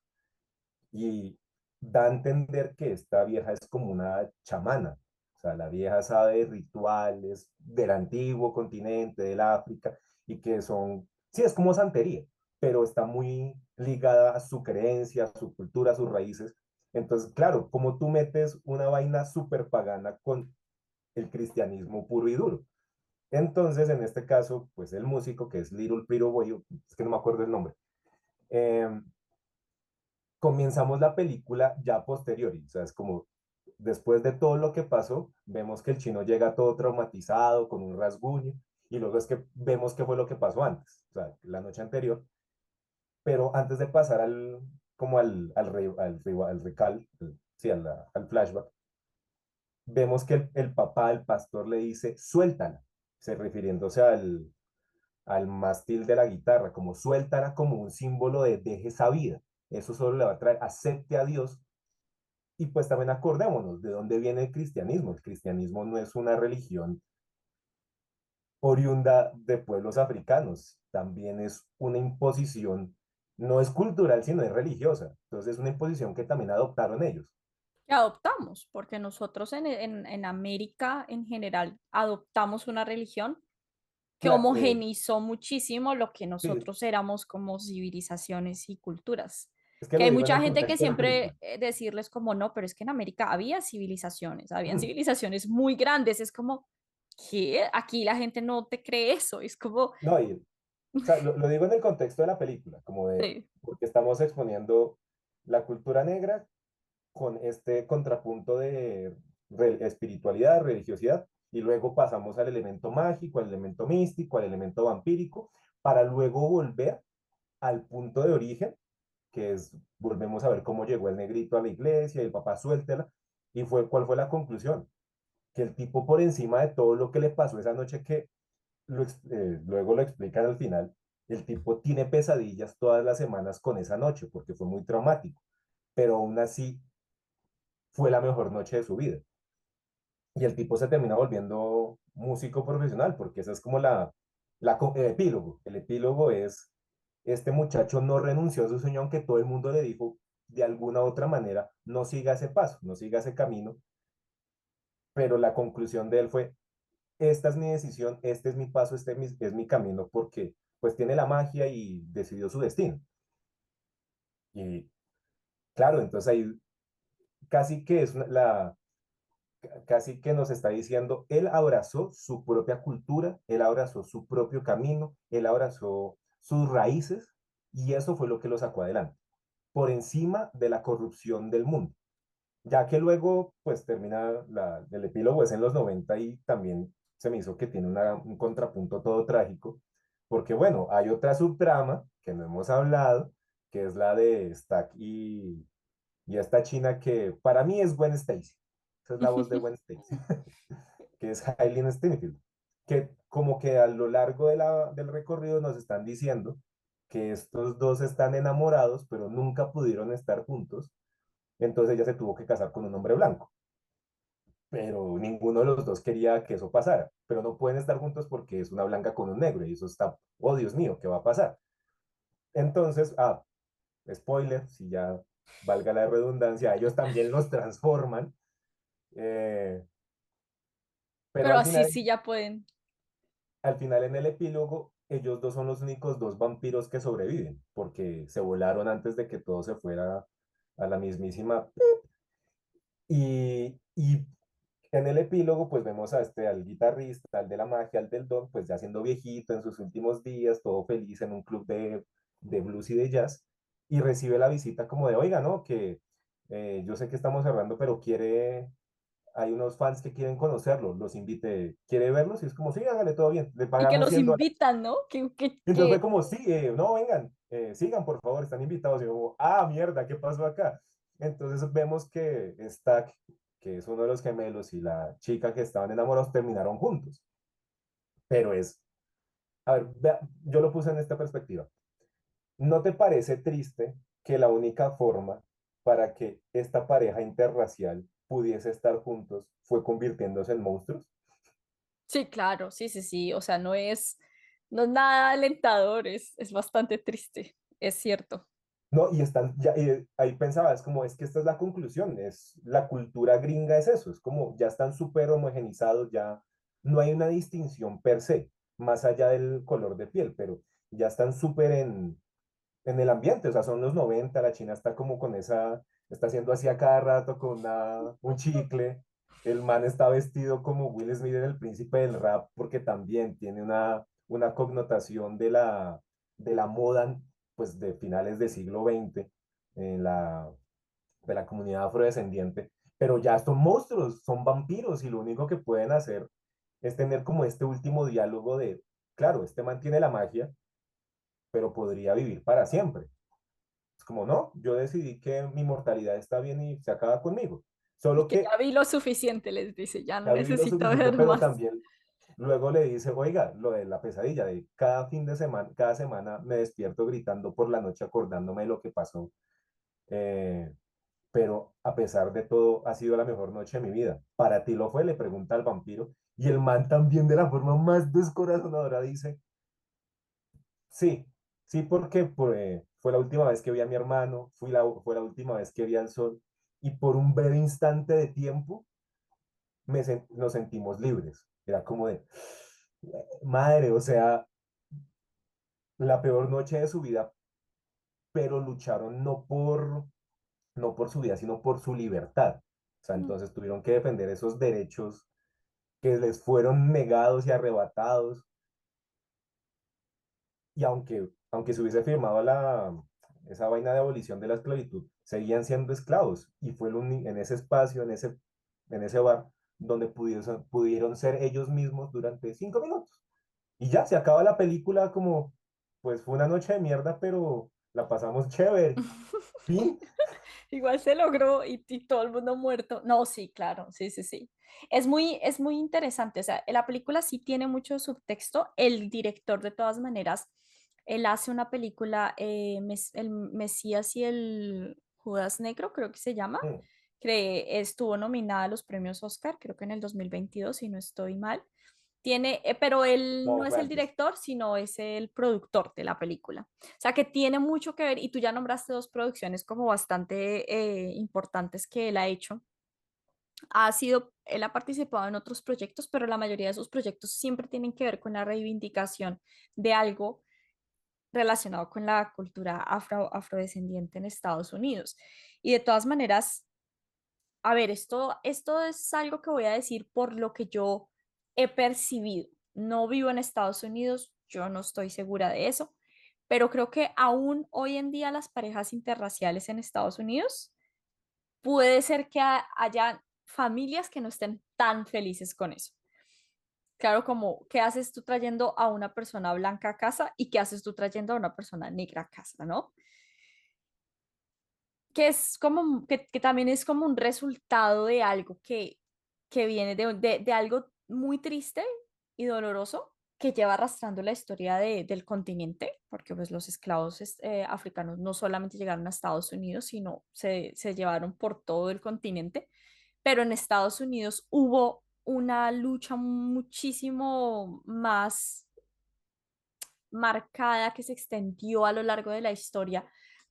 Y da a entender que esta vieja es como una chamana. O sea, la vieja sabe de rituales del antiguo continente, del África, y que son, sí, es como santería, pero está muy ligada a su creencia, a su cultura, a sus raíces. Entonces, claro, como tú metes una vaina súper pagana con el cristianismo puro y duro. Entonces, en este caso, pues el músico, que es Little Pretty Boy, es que no me acuerdo el nombre, eh, comenzamos la película ya posteriori, o sea, es como después de todo lo que pasó, vemos que el chino llega todo traumatizado, con un rasguño, y luego es que vemos qué fue lo que pasó antes, o sea, la noche anterior, pero antes de pasar como al recal, sí, al flashback, vemos que el papá, el pastor, le dice, suéltala, se refiriéndose al mástil de la guitarra, como suéltala como un símbolo de deje esa vida. Eso solo le va a traer, acepte a Dios. Y pues también acordémonos de dónde viene el cristianismo. El cristianismo no es una religión oriunda de pueblos africanos, también es una imposición, no es cultural, sino es religiosa. Entonces es una imposición que también adoptaron ellos. Que adoptamos, porque nosotros en América en general adoptamos una religión que Claro, homogeneizó muchísimo lo que sí, nosotros éramos como civilizaciones y culturas. es que Que lo hay digo en mucha el gente que contexto de la siempre película. decirles como no, pero es que en América había civilizaciones, habían civilizaciones muy grandes. Es como, ¿qué? Aquí la gente no te cree eso. Es como, No, o sea, lo digo en el contexto de la película, como de, sí. porque estamos exponiendo la cultura negra con este contrapunto de espiritualidad, religiosidad, y luego pasamos al elemento mágico, al elemento místico, al elemento vampírico, para luego volver al punto de origen, que es, volvemos a ver cómo llegó el negrito a la iglesia, y el papá suéltela, y ¿cuál fue la conclusión? Que el tipo por encima de todo lo que le pasó esa noche, que luego lo explican al final, el tipo tiene pesadillas todas las semanas con esa noche, porque fue muy traumático, pero aún así fue la mejor noche de su vida. Y el tipo se termina volviendo músico profesional, porque esa es como el epílogo. El epílogo es, este muchacho no renunció a su sueño, aunque todo el mundo le dijo de alguna u otra manera, no siga ese paso, no siga ese camino, pero la conclusión de él fue, esta es mi decisión, este es mi paso, es mi camino, porque pues tiene la magia y decidió su destino. Y claro, entonces ahí casi que es casi que nos está diciendo, él abrazó su propia cultura, él abrazó su propio camino, él abrazó sus raíces y eso fue lo que lo sacó adelante, por encima de la corrupción del mundo. Ya que luego, pues termina el epílogo es en los 90 y también se me hizo que tiene un contrapunto todo trágico, porque bueno, hay otra subtrama que no hemos hablado, que es la de Stack y esta china que para mí es Gwen Stacy. Esa es la voz de Gwen Stacy, que es Hailey Steinfeld, que como que a lo largo del recorrido nos están diciendo que estos dos están enamorados, pero nunca pudieron estar juntos, entonces ella se tuvo que casar con un hombre blanco, pero ninguno de los dos quería que eso pasara, pero no pueden estar juntos porque es una blanca con un negro y eso está, oh Dios mío, ¿qué va a pasar? Entonces, spoiler, si ya valga la redundancia, ellos también los transforman, eh, pero Pero así sí ya pueden. al final en el epílogo, ellos dos son los únicos dos vampiros que sobreviven, porque se volaron antes de que todo se fuera a la mismísima. Y en el epílogo, pues vemos a al guitarrista, al de la magia, al del don, pues ya siendo viejito en sus últimos días, todo feliz en un club de blues y de jazz, y recibe la visita como de, oiga, ¿no? Que yo sé que estamos cerrando, pero quiere hay unos fans que quieren conocerlo, los invité, ¿quiere verlos? Y es como, sí, hágale todo bien, le Y que pagamos los $100. invitan, ¿no? Entonces fue como, sí, no, vengan, sigan, por favor, están invitados. Y yo como, mierda, ¿qué pasó acá? Entonces vemos que Stack, que es uno de los gemelos, y la chica que estaban enamorados terminaron juntos. Pero a ver, yo lo puse en esta perspectiva. ¿No te parece triste que la única forma para que esta pareja interracial pudiese estar juntos fue convirtiéndose en monstruos? Sí, claro, sí, sí, sí. O sea, no es nada alentador, es bastante triste, es cierto. No, y están, ya, y ahí pensaba, es como, es que esta es la conclusión, es la cultura gringa es eso, es como ya están súper homogenizados, ya no hay una distinción per se, más allá del color de piel, pero ya están súper en el ambiente, o sea, son los 90, la China está como con esa, está haciendo así a cada rato con un chicle, el man está vestido como Will Smith en El Príncipe del Rap, porque también tiene una connotación de la moda, pues de finales del siglo XX, en de la comunidad afrodescendiente, pero ya son monstruos, son vampiros, y lo único que pueden hacer es tener como este último diálogo de, claro, este man tiene la magia, pero podría vivir para siempre. Es como, no, yo decidí que mi mortalidad está bien y se acaba conmigo. Y Solo que que ya vi lo suficiente, les dice, ya no ya viví lo necesito suficiente, ver pero más. también luego le dice, oiga, lo de la pesadilla, de cada fin de semana, cada semana me despierto gritando por la noche acordándome de lo que pasó. Eh, pero a pesar de todo, ha sido la mejor noche de mi vida. ¿Para ti lo fue? Le pregunta al vampiro. Y el man también de la forma más descorazonadora dice, sí, sí, porque fue la última vez que vi a mi hermano, fue la última vez que vi al sol, y por un breve instante de tiempo nos sentimos libres. Era como de, madre, o sea, la peor noche de su vida, pero lucharon no por su vida, sino por su libertad. O sea, Mm. entonces tuvieron que defender esos derechos que les fueron negados y arrebatados. Y aunque se hubiese firmado esa vaina de abolición de la esclavitud, seguían siendo esclavos. Y fue en ese espacio, en ese bar, donde pudieron ser ellos mismos durante 5 minutos. Y ya, se acaba la película como, pues fue una noche de mierda, pero la pasamos chévere. Fin. Igual se logró y todo el mundo muerto. No, sí, claro, sí, sí, sí. Es muy interesante. O sea, la película sí tiene mucho subtexto. El director, de todas maneras, él hace una película, El Mesías y el Judas Negro, creo que se llama, Mm. que estuvo nominada a los premios Oscar, creo que en el 2022 si no estoy mal. Tiene, pero él no No, es fue el antes. director, sino es el productor de la película. O sea, que tiene mucho que ver, y tú ya nombraste dos producciones como bastante importantes que él ha hecho. Él ha participado en otros proyectos, pero la mayoría de sus proyectos siempre tienen que ver con la reivindicación de algo relacionado con la cultura afrodescendiente en Estados Unidos. Y de todas maneras, a ver, esto es algo que voy a decir por lo que yo he percibido. No vivo en Estados Unidos, yo no estoy segura de eso, pero creo que aún hoy en día las parejas interraciales en Estados Unidos puede ser que haya familias que no estén tan felices con eso. Claro, como, ¿qué haces tú trayendo a una persona blanca a casa y qué haces tú trayendo a una persona negra a casa, ¿no? Que es como, que también es como un resultado de algo que viene de algo muy triste y doloroso que lleva arrastrando la historia del continente, porque pues los esclavos africanos no solamente llegaron a Estados Unidos, sino se llevaron por todo el continente, pero en Estados Unidos hubo una lucha muchísimo más marcada que se extendió a lo largo de la historia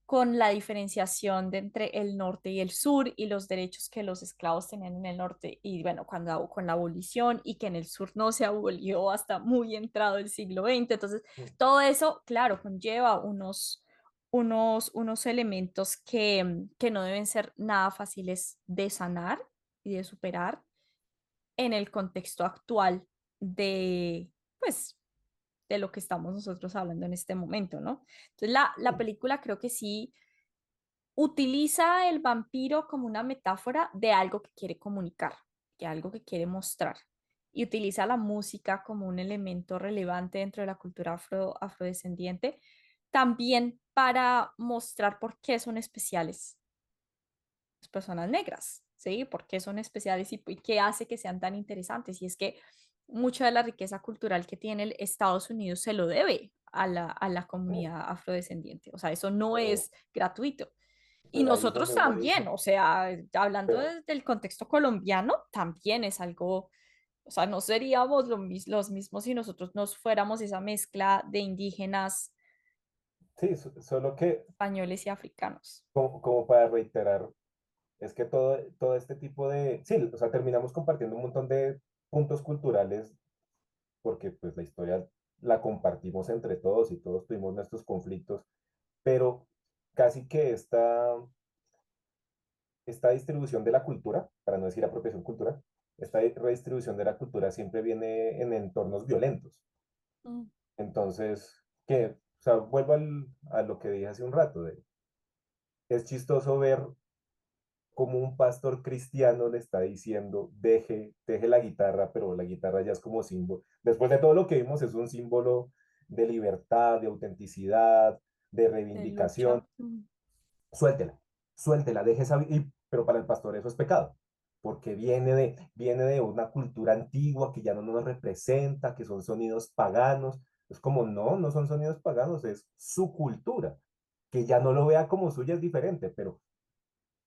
con la diferenciación de entre el norte y el sur y los derechos que los esclavos tenían en el norte y bueno, con la abolición y que en el sur no se abolió hasta muy entrado el siglo XX. Entonces, Mm. todo eso, claro, conlleva unos elementos que no deben ser nada fáciles de sanar y de superar en el contexto actual de, pues, de lo que estamos nosotros hablando en este momento, ¿no? Entonces, la Sí. película creo que sí utiliza el vampiro como una metáfora de algo que quiere comunicar. que algo que quiere mostrar y utiliza la música como un elemento relevante dentro de la cultura afrodescendiente, también para mostrar por qué son especiales las personas negras, ¿sí? ¿Por qué son especiales y qué hace que sean tan interesantes? Y es que mucha de la riqueza cultural que tiene el Estados Unidos se lo debe a la comunidad afrodescendiente. O sea, eso no Pero, es gratuito. Y pero ahí es nosotros donde uno también, dice, o sea, hablando pero desde el contexto colombiano, también es algo, o sea, no seríamos los mismos si nosotros nos fuéramos esa mezcla de indígenas, sí, solo que españoles y africanos. como para reiterar, es que todo este tipo de, sí, o sea, terminamos compartiendo un montón de puntos culturales porque pues la historia la compartimos entre todos y todos tuvimos nuestros conflictos, pero casi que esta distribución de la cultura, para no decir apropiación cultural, esta redistribución de la cultura siempre viene en entornos violentos. Mm. Entonces, que, o sea, vuelvo a lo que dije hace un rato, es chistoso ver cómo un pastor cristiano le está diciendo, deje la guitarra, pero la guitarra ya es como símbolo. Después de todo lo que vimos, es un símbolo de libertad, de autenticidad, de De reivindicación. lucha. Mm. Suéltela, suéltela, deje esa... pero para el pastor eso es pecado, porque viene de una cultura antigua que ya no nos representa, que son sonidos paganos. Es como, no, no son sonidos paganos, es su cultura. Que ya no lo vea como suya es diferente, pero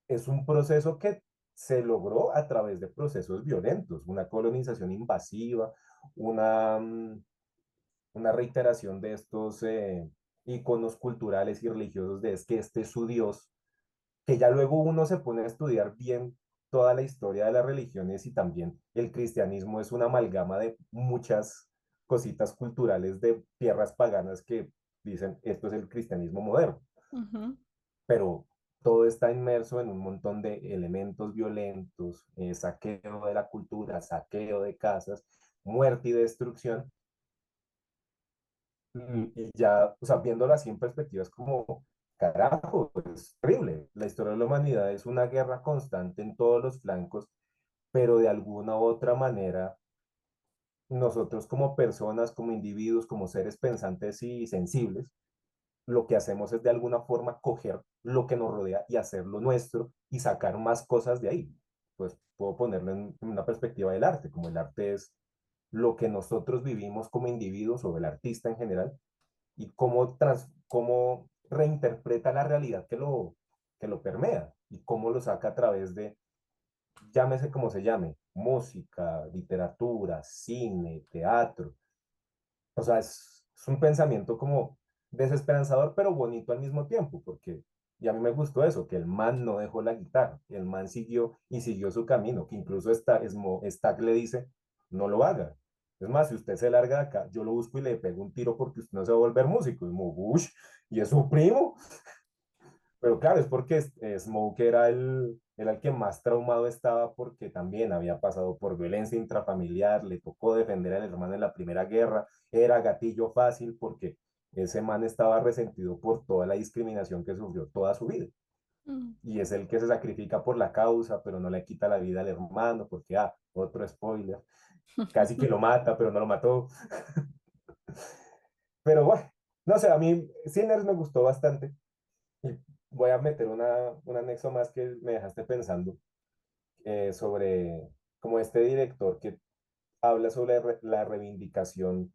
es un proceso que se logró a través de procesos violentos, una colonización invasiva, una reiteración de estos iconos culturales y religiosos de es que este es su Dios, que ya luego uno se pone a estudiar bien toda la historia de las religiones y también el cristianismo es una amalgama de muchas cositas culturales de tierras paganas que dicen esto es el cristianismo moderno, Ujú. pero todo está inmerso en un montón de elementos violentos, saqueo de la cultura, saqueo de casas, muerte y destrucción. Y ya, o sea, viéndolo así en perspectiva, es como, carajo, es horrible. La historia de la humanidad es una guerra constante en todos los flancos, pero de alguna u otra manera, nosotros como personas, como individuos, como seres pensantes y sensibles, lo que hacemos es de alguna forma coger lo que nos rodea y hacerlo nuestro y sacar más cosas de ahí. Pues puedo ponerlo en una perspectiva del arte, como el arte es lo que nosotros vivimos como individuos o el artista en general y cómo reinterpreta la realidad que lo permea y cómo lo saca a través de, llámese como se llame, música, literatura, cine, teatro. O sea, es un pensamiento como desesperanzador, pero bonito al mismo tiempo, porque y a mí me gustó eso, que el man no dejó la guitarra, el man siguió y siguió su camino, que incluso Stack le dice, no lo haga. Es más, si usted se larga de acá, yo lo busco y le pego un tiro porque usted no se va a volver músico. Y como, "Ush, y es su primo". Pero claro, es porque Smoke era el que más traumado estaba porque también había pasado por violencia intrafamiliar, le tocó defender al hermano en la Primera Guerra, era gatillo fácil porque ese man estaba resentido por toda la discriminación que sufrió toda su vida. Mm. Y es el que se sacrifica por la causa, pero no le quita la vida al hermano porque, otro spoiler, casi que lo mata, pero no lo mató. Pero bueno, no sé, a mí Sinners me gustó bastante. Y voy a meter un anexo más que me dejaste pensando sobre como este director que habla sobre la reivindicación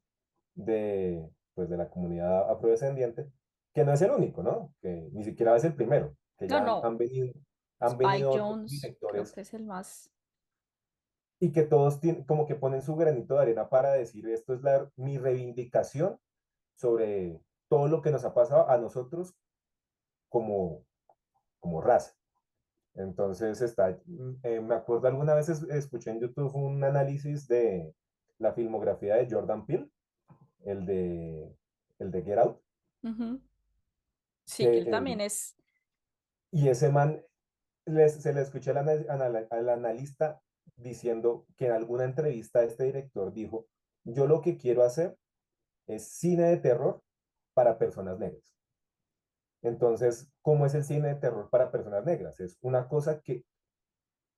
de, pues, de la comunidad afrodescendiente, que no es el único, ¿no? Que ni siquiera es el primero, que No, ya no, han Spike venido otros Jones creo directores que es el más... y que todos tienen, como que ponen su granito de arena para decir esto es mi reivindicación sobre todo lo que nos ha pasado a nosotros como, como raza. Entonces me acuerdo alguna vez escuché en YouTube un análisis de la filmografía de Jordan Peele, el de, el de Get Out, Ujú. Sí, que que, él también es... y ese man se le escuché al analista diciendo que en alguna entrevista este director dijo, yo lo que quiero hacer es cine de terror para personas negras. Entonces, ¿cómo es el cine de terror para personas negras? Es una cosa que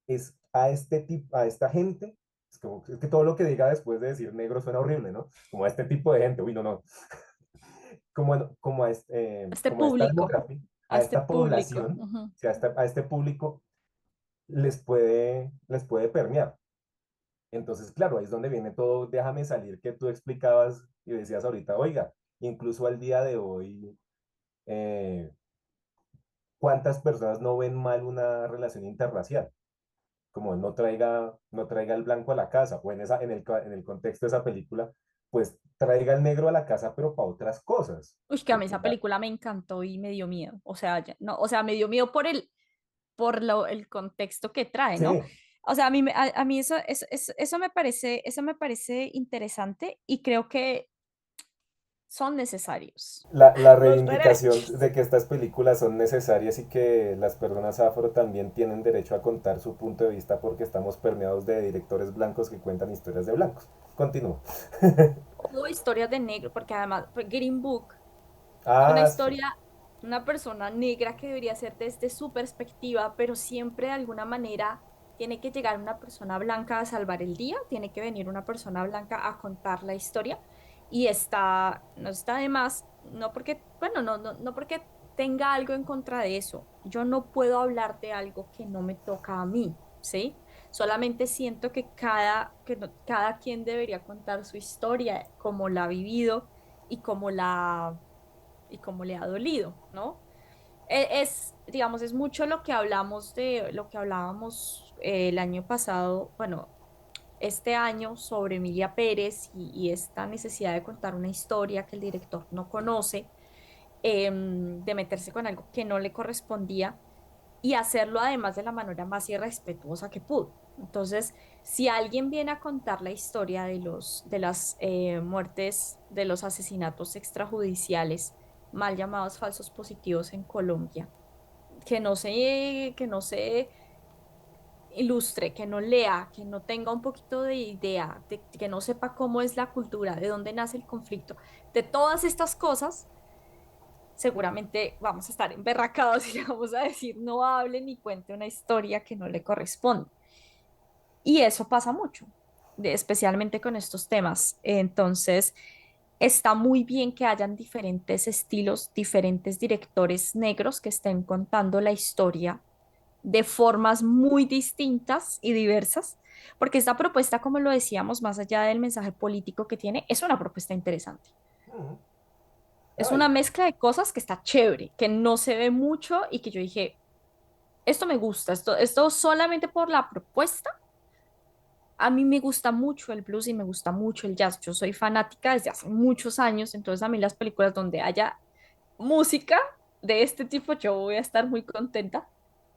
es a este tipo, a esta gente, es que todo lo que diga después de decir negro suena horrible, ¿no? Como a este tipo de gente, uy, no, no, Este como a esta público, demografía, a a este esta público. población, Ujú. o sea, a este público les puede permear. Entonces, claro, ahí es donde viene todo, déjame salir que tú explicabas y decías ahorita, oiga, incluso al día de hoy, eh, ¿cuántas personas no ven mal una relación interracial? Como no traiga el blanco a la casa, o en el contexto de esa película, pues traiga el negro a la casa, pero para otras cosas, Uy, que a mí porque esa película me encantó y me dio miedo. O sea, no, o sea, me dio miedo el contexto que trae, ¿no? sí, O sea, a mí eso me parece interesante y creo que son necesarios la los reivindicación derechos. de que estas películas son necesarias y que las personas afro también tienen derecho a contar su punto de vista porque estamos permeados de directores blancos que cuentan historias de blancos. Continúo. O historias de negro, porque además Green Book es una Ah, sí. historia, una persona negra que debería ser desde su perspectiva, pero siempre de alguna manera tiene que llegar una persona blanca a salvar el día, tiene que venir una persona blanca a contar la historia y no está de más, no porque, bueno, no porque tenga algo en contra de eso. Yo no puedo hablar de algo que no me toca a mí, ¿sí? Solamente siento que cada quien debería contar su historia, cómo la ha vivido y cómo le ha dolido, ¿no? Digamos, es mucho lo que hablamos de lo que hablábamos el año pasado, bueno, este año sobre Emilia Pérez y esta necesidad de contar una historia que el director no conoce, de meterse con algo que no le correspondía y hacerlo además de la manera más irrespetuosa que pudo. Entonces, si alguien viene a contar la historia de las muertes, de los asesinatos extrajudiciales, mal llamados falsos positivos en Colombia, que no se ilustre, que no lea, que no tenga un poquito de idea, que no sepa cómo es la cultura, de dónde nace el conflicto, de todas estas cosas, seguramente vamos a estar emberracados y le vamos a decir no hable ni cuente una historia que no le corresponde. Y eso pasa mucho, especialmente con estos temas. Entonces, está muy bien que hayan diferentes estilos, diferentes directores negros que estén contando la historia de formas muy distintas y diversas, porque esta propuesta, como lo decíamos, más allá del mensaje político que tiene, es una propuesta interesante. Mm. Es Ay, una mezcla de cosas que está chévere, que no se ve mucho y que yo dije, esto me gusta, esto solamente por la propuesta. A mí me gusta mucho el blues y me gusta mucho el jazz. Yo soy fanática desde hace muchos años, entonces a mí las películas donde haya música de este tipo, yo voy a estar muy contenta,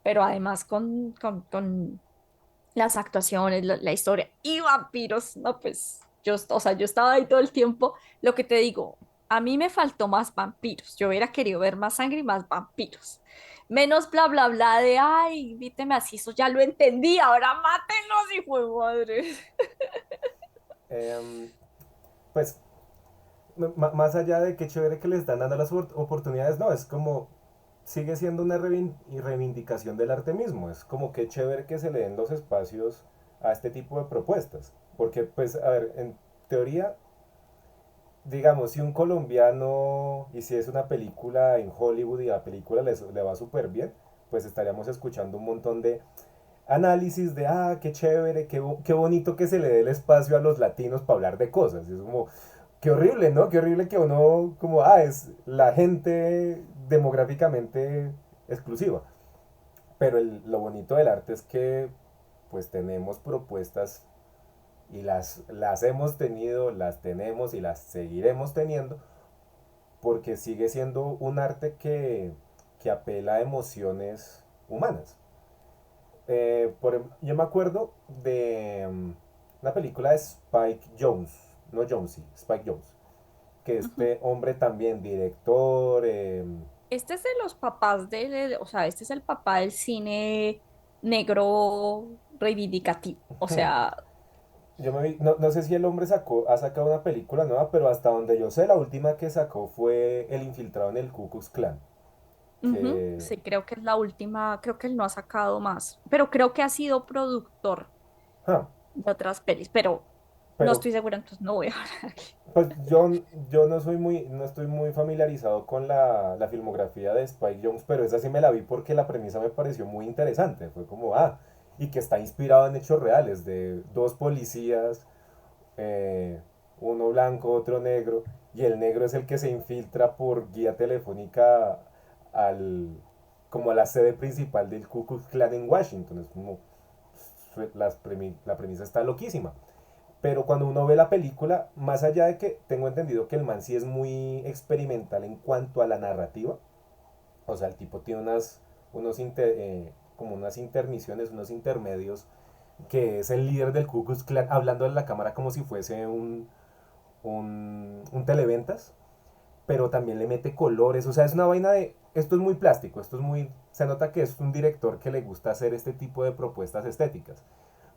pero además con las actuaciones, la historia y vampiros, no, pues o sea, yo estaba ahí todo el tiempo. Lo que te digo, a mí me faltó más vampiros. Yo hubiera querido ver más sangre y más vampiros. Menos bla, bla, bla de, ay, invíteme así, eso ya lo entendí, ahora mátenlos, hijo de madre. em, pues más allá de qué chévere que le están dando las oportunidades, no, es como, sigue siendo una reivindicación del arte mismo, es como que chévere que se le den los espacios a este tipo de propuestas, porque pues, a ver, en teoría, digamos, si un colombiano, y si es una película en Hollywood y la película le va súper bien, pues estaríamos escuchando un montón de análisis de, ah, qué chévere, qué bonito que se le dé el espacio a los latinos para hablar de cosas. Y es como, qué horrible, ¿no? Qué horrible que uno, como, ah, es la gente demográficamente exclusiva. Pero lo bonito del arte es que, pues, tenemos propuestas y las hemos tenido, las tenemos y las seguiremos teniendo, porque sigue siendo un arte que apela a emociones humanas. Yo me acuerdo de una película de Spike Jones, no Jonesy, Spike Jones, que Ujú. este hombre también, director, Este es de los papás o sea, este es el papá del cine negro reivindicativo. O sea, no sé si el hombre ha sacado una película nueva, pero hasta donde yo sé, la última que sacó fue El infiltrado en el Ku Klux Klan. Ujú, que... sí, creo que es la última, creo que él no ha sacado más, pero creo que ha sido productor ah, de otras pelis, pero no pero estoy segura, entonces no voy a hablar aquí. pues yo no soy muy, no estoy muy familiarizado con la filmografía de Spike Jonze, pero esa sí me la vi porque la premisa me pareció muy interesante. Fue como, y que está inspirado en hechos reales de dos policías, eh, uno blanco, otro negro, y el negro es el que se infiltra por guía telefónica al, como a la sede principal del Ku Klux Klan en Washington. Es como, la premisa está loquísima. Pero cuando uno ve la película, más allá de que tengo entendido que el man sí es muy experimental en cuanto a la narrativa, o sea, el tipo tiene como unas intermisiones, unos intermedios, que es el líder del Ku Klux Klan hablando en la cámara como si fuese un televentas, pero también le mete colores, o sea, es una vaina de, esto es muy plástico, esto es muy, se nota que es un director que le gusta hacer este tipo de propuestas estéticas.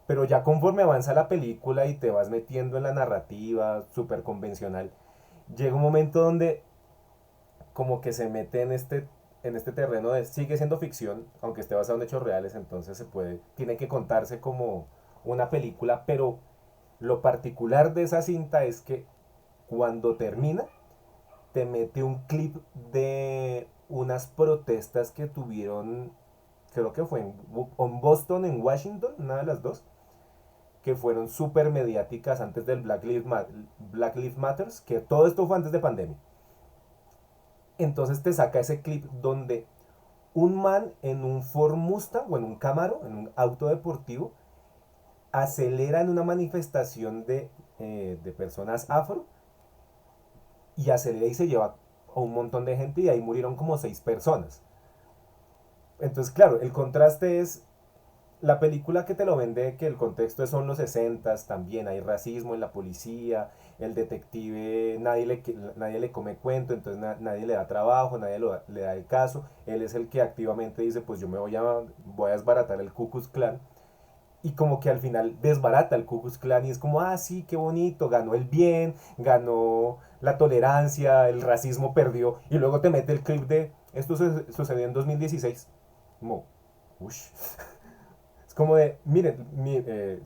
Pero ya conforme avanza la película y te vas metiendo en la narrativa súper convencional, llega un momento donde como que se mete en este terreno de sigue siendo ficción, aunque esté basado en hechos reales, entonces tiene que contarse como una película, pero lo particular de esa cinta es que cuando termina, te mete un clip de unas protestas que tuvieron, creo que fue en Boston, en Washington, una de las dos, que fueron súper mediáticas antes del Black Lives Matters, que todo esto fue antes de pandemia. Entonces te saca ese clip donde un man en un Ford Mustang o en un Camaro, en un auto deportivo, acelera en una manifestación de personas afro y acelera y se lleva a un montón de gente y ahí murieron como 6 personas. Entonces, claro, el contraste es la película que te lo vende, que el contexto son los 60 también hay racismo en la policía, el detective, nadie le come cuento, entonces nadie le da trabajo, le da el caso, él es el que activamente dice, pues yo voy a desbaratar el Ku Klux Klan, y como que al final desbarata el Ku Klux Klan y es como, sí, qué bonito, ganó el bien, ganó la tolerancia, el racismo perdió, y luego te mete el clip de, esto sucedió en 2016, como, uff. Es como de, miren,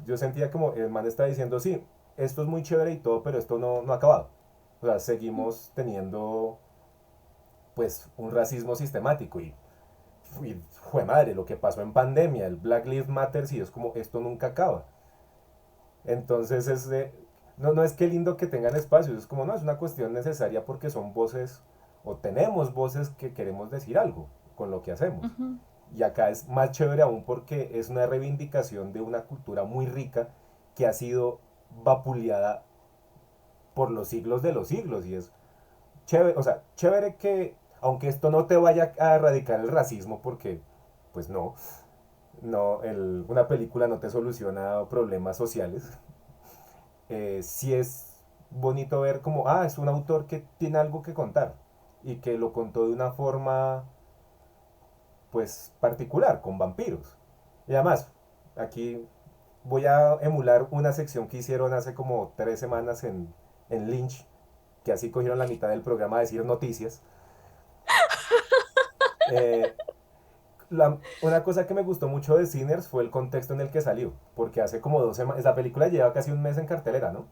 yo sentía como el man está diciendo, sí, esto es muy chévere y todo, pero esto no ha acabado. O sea, seguimos teniendo pues un racismo sistemático fue madre, lo que pasó en pandemia, el Black Lives Matter, y es como, esto nunca acaba. Entonces no es que lindo que tengan espacios, es como, no, es una cuestión necesaria porque son voces, o tenemos voces que queremos decir algo con lo que hacemos. Ujú, Y acá es más chévere aún porque es una reivindicación de una cultura muy rica que ha sido vapuleada por los siglos de los siglos. Y es chévere, o sea, chévere que, aunque esto no te vaya a erradicar el racismo, porque, pues una película no te soluciona problemas sociales. Sí es bonito ver como, es un autor que tiene algo que contar y que lo contó de una forma pues particular, con vampiros. Y además, aquí voy a emular una sección que hicieron hace como 3 semanas en Lynch, que así cogieron la mitad del programa a decir noticias. Eh, una cosa que me gustó mucho de Sinners fue el contexto en el que salió, porque hace como 2 semanas, la película lleva casi un mes en cartelera, ¿no?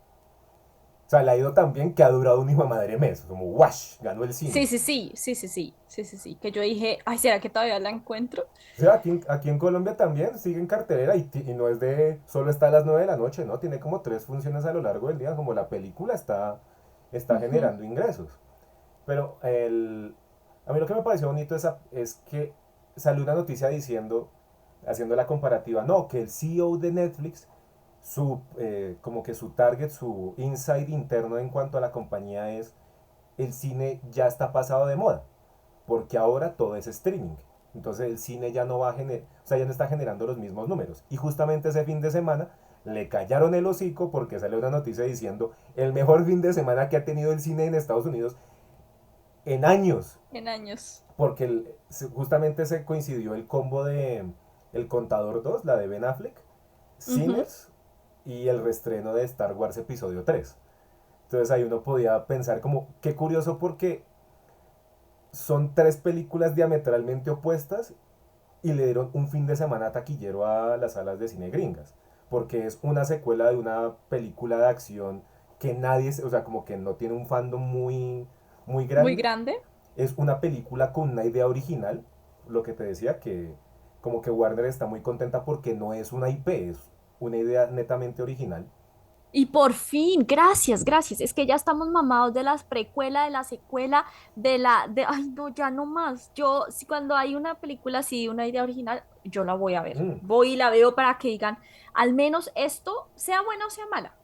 O sea, le ha ido tan bien que ha durado un hijo de madre mes, como wash, ganó el cine. sí, sí, sí, sí, sí, sí, sí, sí, sí, que yo dije, ay, ¿será que todavía la encuentro? O sea, aquí en Colombia también sigue en cartelera y no es solo está a las 9 de la noche, ¿no? Tiene como 3 funciones a lo largo del día, como la película está Ujú, generando ingresos. Pero a mí lo que me pareció bonito es que salió una noticia diciendo, haciendo la comparativa, no, que el CEO de Netflix, como que su target, su insight interno en cuanto a la compañía es, el cine ya está pasado de moda porque ahora todo es streaming. Entonces el cine ya no va a generar, o sea, ya no está generando los mismos números. Y justamente ese fin de semana le callaron el hocico porque salió una noticia diciendo el mejor fin de semana que ha tenido el cine en Estados Unidos en años. en años. Porque justamente se coincidió el combo de El Contador 2, la de Ben Affleck, Ujú, Sinners y el reestreno de Star Wars Episodio 3. Entonces ahí uno podía pensar como, qué curioso porque son tres películas diametralmente opuestas y le dieron un fin de semana taquillero a las salas de cine gringas, porque es una secuela de una película de acción que nadie, o sea, como que no tiene un fandom muy Muy grande. grande. Es una película con una idea original, lo que te decía, que como que Warner está muy contenta porque no es una IP, es una idea netamente original. Y por fin, gracias, gracias. Es que ya estamos mamados de las precuelas, de la secuela, ay, no, ya no más. Yo, si cuando hay una película así, una idea original, yo la voy a ver. Mm, Voy y la veo para que digan, al menos esto, sea buena o sea mala.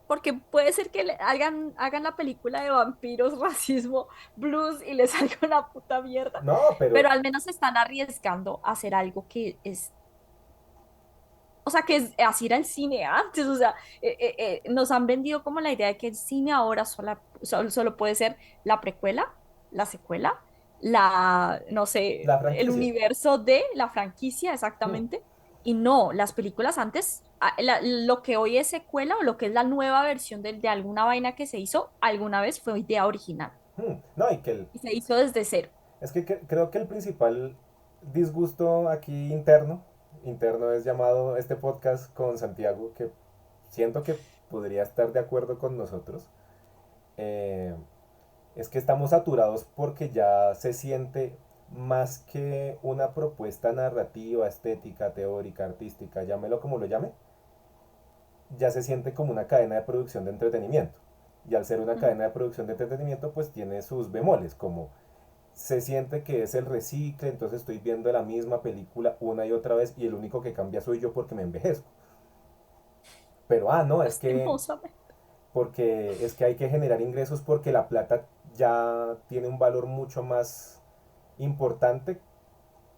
Porque puede ser que hagan la película de vampiros, racismo, blues y les salga una puta mierda. no, Pero pero al menos se están arriesgando a hacer algo que es, o sea, que así era el cine antes, o sea, nos han vendido como la idea de que el cine ahora solo puede ser la precuela, la secuela, no sé, la el franquicia. universo de la franquicia Mm, exactamente. Y no, las películas antes, lo que hoy es secuela o lo que es la nueva versión de alguna vaina que se hizo, alguna vez fue idea original no, y que el, y se hizo desde cero. es que creo que el principal disgusto aquí interno es llamado este podcast con Santiago, que siento que podría estar de acuerdo con nosotros, eh, es que estamos saturados porque ya se siente más que una propuesta narrativa, estética, teórica, artística, llámelo como lo llame, ya se siente como una cadena de producción de entretenimiento. Y al ser una Mm. cadena de producción de entretenimiento, pues tiene sus bemoles, como se siente que es el recicle, entonces estoy viendo la misma película una y otra vez y el único que cambia soy yo porque me envejezco. Pero, no, Lastimosamente. es que hay que generar ingresos porque la plata ya tiene un valor mucho más importante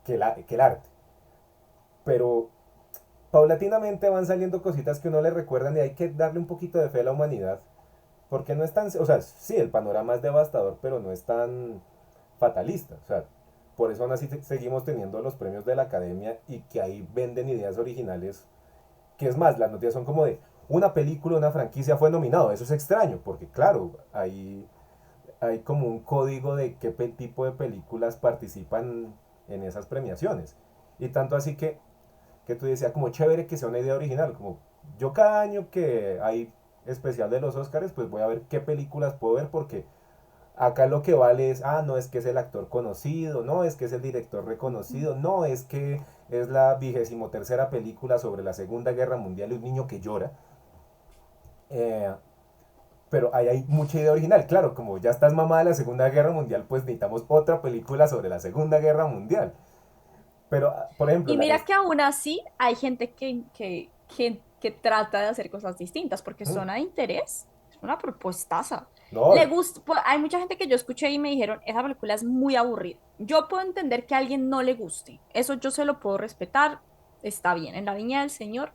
que el arte. Pero paulatinamente van saliendo cositas que uno le recuerdan y hay que darle un poquito de fe a la humanidad. Porque no es tan, o sea, sí, el panorama es devastador, pero no es tan fatalista. O sea, por eso aún así seguimos teniendo los premios de la academia y que ahí venden ideas originales. Que es más, las noticias son como de una película, una franquicia fue nominado. Eso es extraño, porque claro, hay como un código de qué tipo de películas participan en esas premiaciones. Y tanto así que tú decías como chévere que sea una idea original, como yo cada año que hay especial de los Oscars, pues voy a ver qué películas puedo ver porque acá lo que vale es, no es que es el actor conocido, no es que es el director reconocido, no es que es la 23ª película sobre la Segunda Guerra Mundial y un niño que llora. Eh, pero ahí hay mucha idea original, claro, como ya estás mamá de la Segunda Guerra Mundial, pues necesitamos otra película sobre la Segunda Guerra Mundial. Pero, por ejemplo, Y mira que aún así hay gente que trata de hacer cosas distintas porque mm, zona de interés es una propuestaza. Le no, gusta, hay mucha gente que yo escuché y me dijeron, esa película es muy aburrida. Yo puedo entender que a alguien no le guste, eso yo se lo puedo respetar, está bien, en la viña del Señor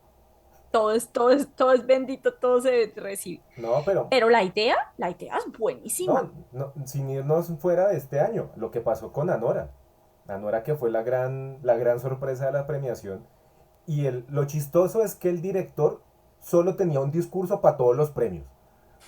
todo es bendito, todo se recibe. no, pero Pero la idea es no, buenísima. no, sin irnos fuera de este año, lo que pasó con Anora. Anora que fue la gran sorpresa de la premiación. Y lo chistoso es que el director solo tenía un discurso para todos los premios.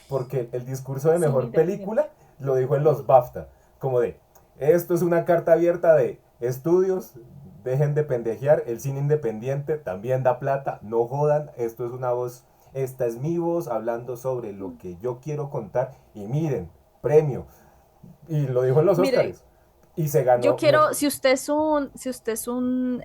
Porque el discurso de Cine mejor película independiente. lo dijo en los BAFTA. Como de, esto es una carta abierta de estudios, dejen de pendejear, el cine independiente también da plata, no jodan, esto es una voz, esta es mi voz hablando sobre lo que yo quiero contar y miren, premio. Y lo dijo en los Mire, Oscars. Y se yo ganó, quiero, si usted es un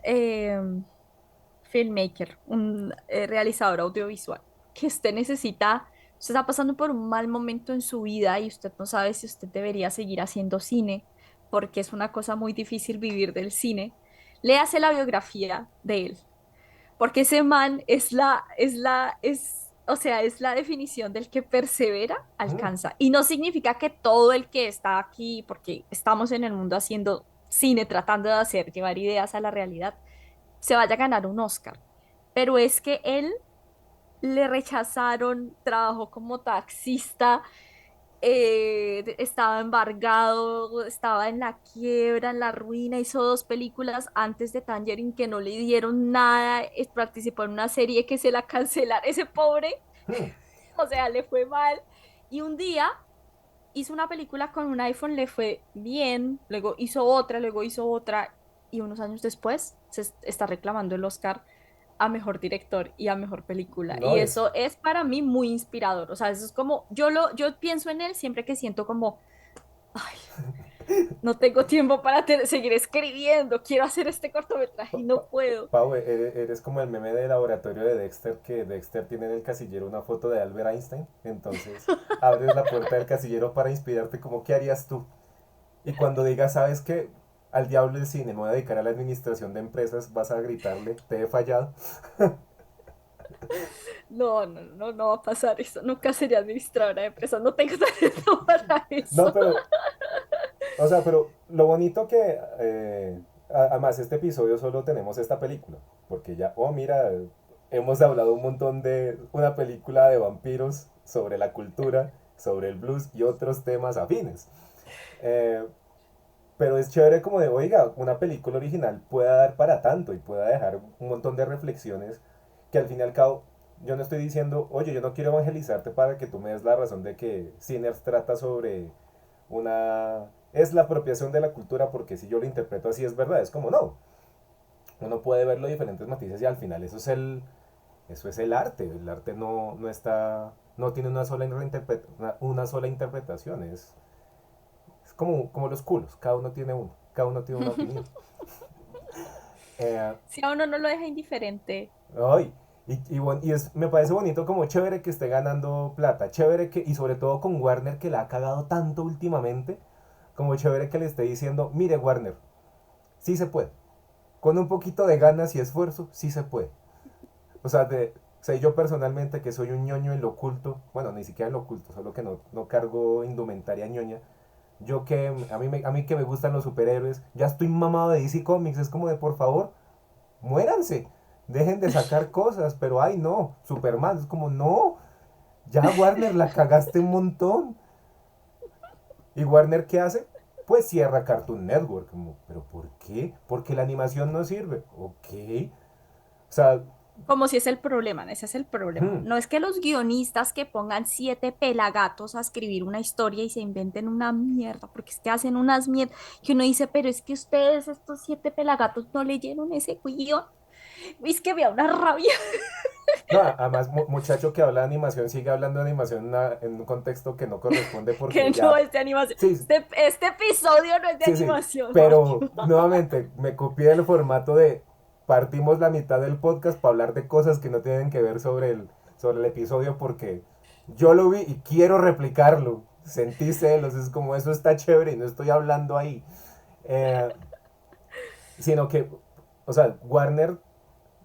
filmmaker, un realizador audiovisual, que usted está pasando por un mal momento en su vida y usted no sabe si usted debería seguir haciendo cine, porque es una cosa muy difícil vivir del cine, léase la biografía de él, porque ese man o sea, es la definición del que persevera, mm, alcanza. Y no significa que todo el que está aquí, porque estamos en el mundo haciendo cine, tratando de llevar ideas a la realidad, se vaya a ganar un Oscar. Pero es que él le rechazaron, trabajó como taxista, estaba embargado, estaba en la quiebra, en la ruina, hizo dos películas antes de Tangerine que no le dieron nada, participó en una serie que se la cancelaron, ese pobre, mm, o sea, le fue mal. Y un día hizo una película con un iPhone, le fue bien, luego hizo otra, y unos años después está reclamando el Oscar a mejor director y a mejor película. No Y es, eso es para mí muy inspirador. O sea, eso es como, yo pienso en él siempre que siento como, ay, no tengo tiempo para seguir escribiendo, quiero hacer este cortometraje y no puedo. Pau, eres como el meme de laboratorio de Dexter, que Dexter tiene en el casillero una foto de Albert Einstein. Entonces abres la puerta del casillero para inspirarte como, ¿qué harías tú? Y cuando digas, ¿sabes qué? Al diablo el cine, me voy a dedicar a la administración de empresas, vas a gritarle, te he fallado. No va a pasar eso. Nunca sería administradora de empresas, no tengo talento para No, eso. pero, o sea, pero lo bonito que, además, este episodio solo tenemos esta película, porque ya, oh, mira, hemos hablado un montón de una película de vampiros sobre la cultura, sobre el blues y otros temas afines. Eh, pero es chévere como de, oiga, una película original pueda dar para tanto y pueda dejar un montón de reflexiones que al fin y al cabo yo no estoy diciendo, oye, yo no quiero evangelizarte para que tú me des la razón de que Sinners trata sobre una... es la apropiación de la cultura porque si yo lo interpreto así es verdad, es como no. Uno puede verlo de diferentes matices y al final eso es el arte no está, no tiene una sola interpretación, es como los culos, cada uno tiene una opinión. Eh, Si a uno no lo deja indiferente. ay, me parece bonito como chévere que esté ganando plata, chévere que, y sobre todo con Warner que la ha cagado tanto últimamente, como chévere que le esté diciendo, mire Warner, sí se puede, con un poquito de ganas y esfuerzo, sí se puede. O sea, yo personalmente que soy un ñoño en lo oculto, bueno, ni siquiera en lo oculto, solo que no cargo indumentaria ñoña, yo que a mí que me gustan los superhéroes, ya estoy mamado de DC Comics, es como de por favor, muéranse, dejen de sacar cosas, pero ay no, Superman, es como no, ya Warner la cagaste un montón. ¿Y Warner qué hace? Pues cierra Cartoon Network, como, pero ¿por qué? Porque la animación no sirve, ok. O sea, Como si es el problema, ¿no? Ese es el problema. hmm, No es que los guionistas que pongan 7 pelagatos a escribir una historia y se inventen una mierda, porque es que hacen unas mierdas que uno dice, pero es que ustedes, estos 7 pelagatos, no leyeron ese guión. Es que había una rabia no, además muchacho que habla de animación sigue hablando de animación en un contexto que no corresponde porque que no ya, es de animación. sí, Este episodio no es de sí, animación, pero Mario. nuevamente me copié el formato de partimos la mitad del podcast para hablar de cosas que no tienen que ver sobre el episodio porque yo lo vi y quiero replicarlo. Sentí celos, es como eso está chévere y no estoy hablando ahí. Eh, sino que, o sea, Warner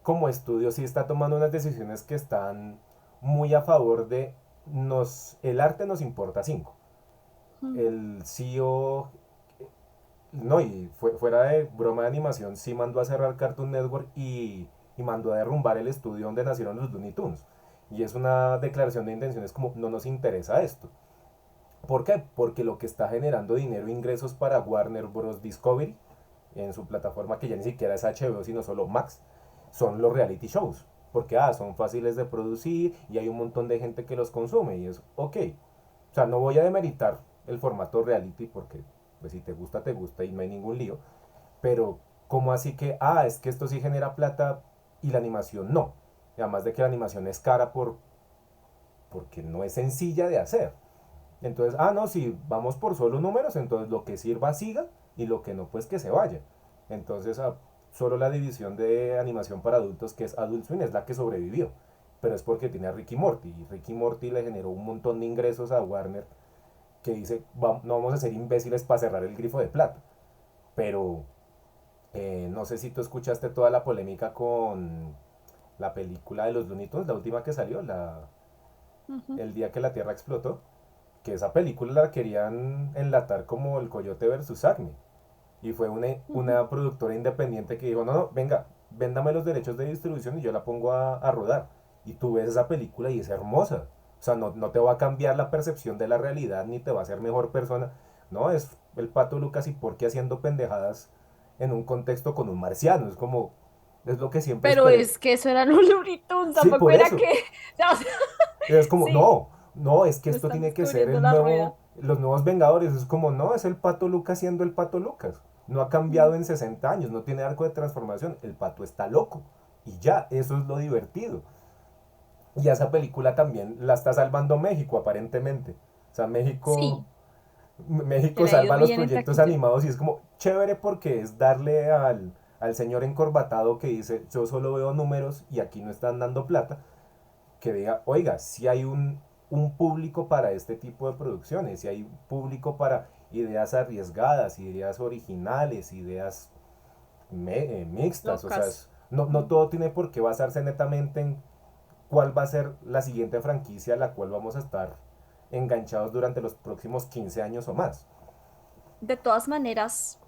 como estudio sí está tomando unas decisiones que están muy a favor de el arte nos importa cinco. El CEO, no, y fuera de broma de animación, sí mandó a cerrar Cartoon Network y mandó a derrumbar el estudio donde nacieron los Looney Tunes. Y es una declaración de intenciones como no nos interesa esto. ¿Por qué? Porque lo que está generando dinero e ingresos para Warner Bros. Discovery en su plataforma que ya ni siquiera es HBO sino solo Max son los reality shows. Porque son fáciles de producir y hay un montón de gente que los consume y es ok. O sea, no voy a demeritar el formato reality porque pues si te gusta y no hay ningún lío. Pero ¿cómo así que, es que esto sí genera plata y la animación no? Y además de que la animación es cara porque no es sencilla de hacer. Entonces, no, si vamos por solo números, entonces lo que sirva siga y lo que no, pues que se vaya. Entonces, solo la división de animación para adultos, que es Adult Swim, es la que sobrevivió. Pero es porque tiene a Ricky Morty. Y Ricky Morty le generó un montón de ingresos a Warner que dice, no vamos a ser imbéciles para cerrar el grifo de plata. Pero no sé si tú escuchaste toda la polémica con la película de los Looney Tunes, la última que salió, Ujú, el día que la Tierra explotó, que esa película la querían enlatar como el Coyote versus Acme. Y fue ujú. una productora independiente que dijo, no, venga, véndame los derechos de distribución y yo la pongo a rodar. Y tú ves esa película y es hermosa. O sea, no te va a cambiar la percepción de la realidad ni te va a hacer mejor persona. No, es el Pato Lucas y por qué haciendo pendejadas en un contexto con un marciano. Es como, es lo que siempre Pero esperé. es que eso era un Looney Tunes, Sí, tampoco por era que, eso. o sea, Es como, sí, no, es que no esto están tiene que ser descubriendo la rueda. Los nuevos Vengadores es como, no, es el Pato Lucas siendo el Pato Lucas. No ha cambiado Mm. en 60 años, no tiene arco de transformación. El pato está loco. Y ya, eso es lo divertido. Y esa película también la está salvando México, aparentemente. O sea, Sí, que México le ha ido salva los bien en proyectos taquilla. animados y es como chévere porque es darle al señor encorbatado que dice, yo solo veo números y aquí no están dando plata, que diga, oiga, si hay un público para este tipo de producciones, si hay público para ideas arriesgadas, ideas originales, ideas mixtas, o sea, Locas. no, no Mm. todo tiene por qué basarse netamente en cuál va a ser la siguiente franquicia a la cual vamos a estar enganchados durante los próximos 15 años o más. De todas maneras,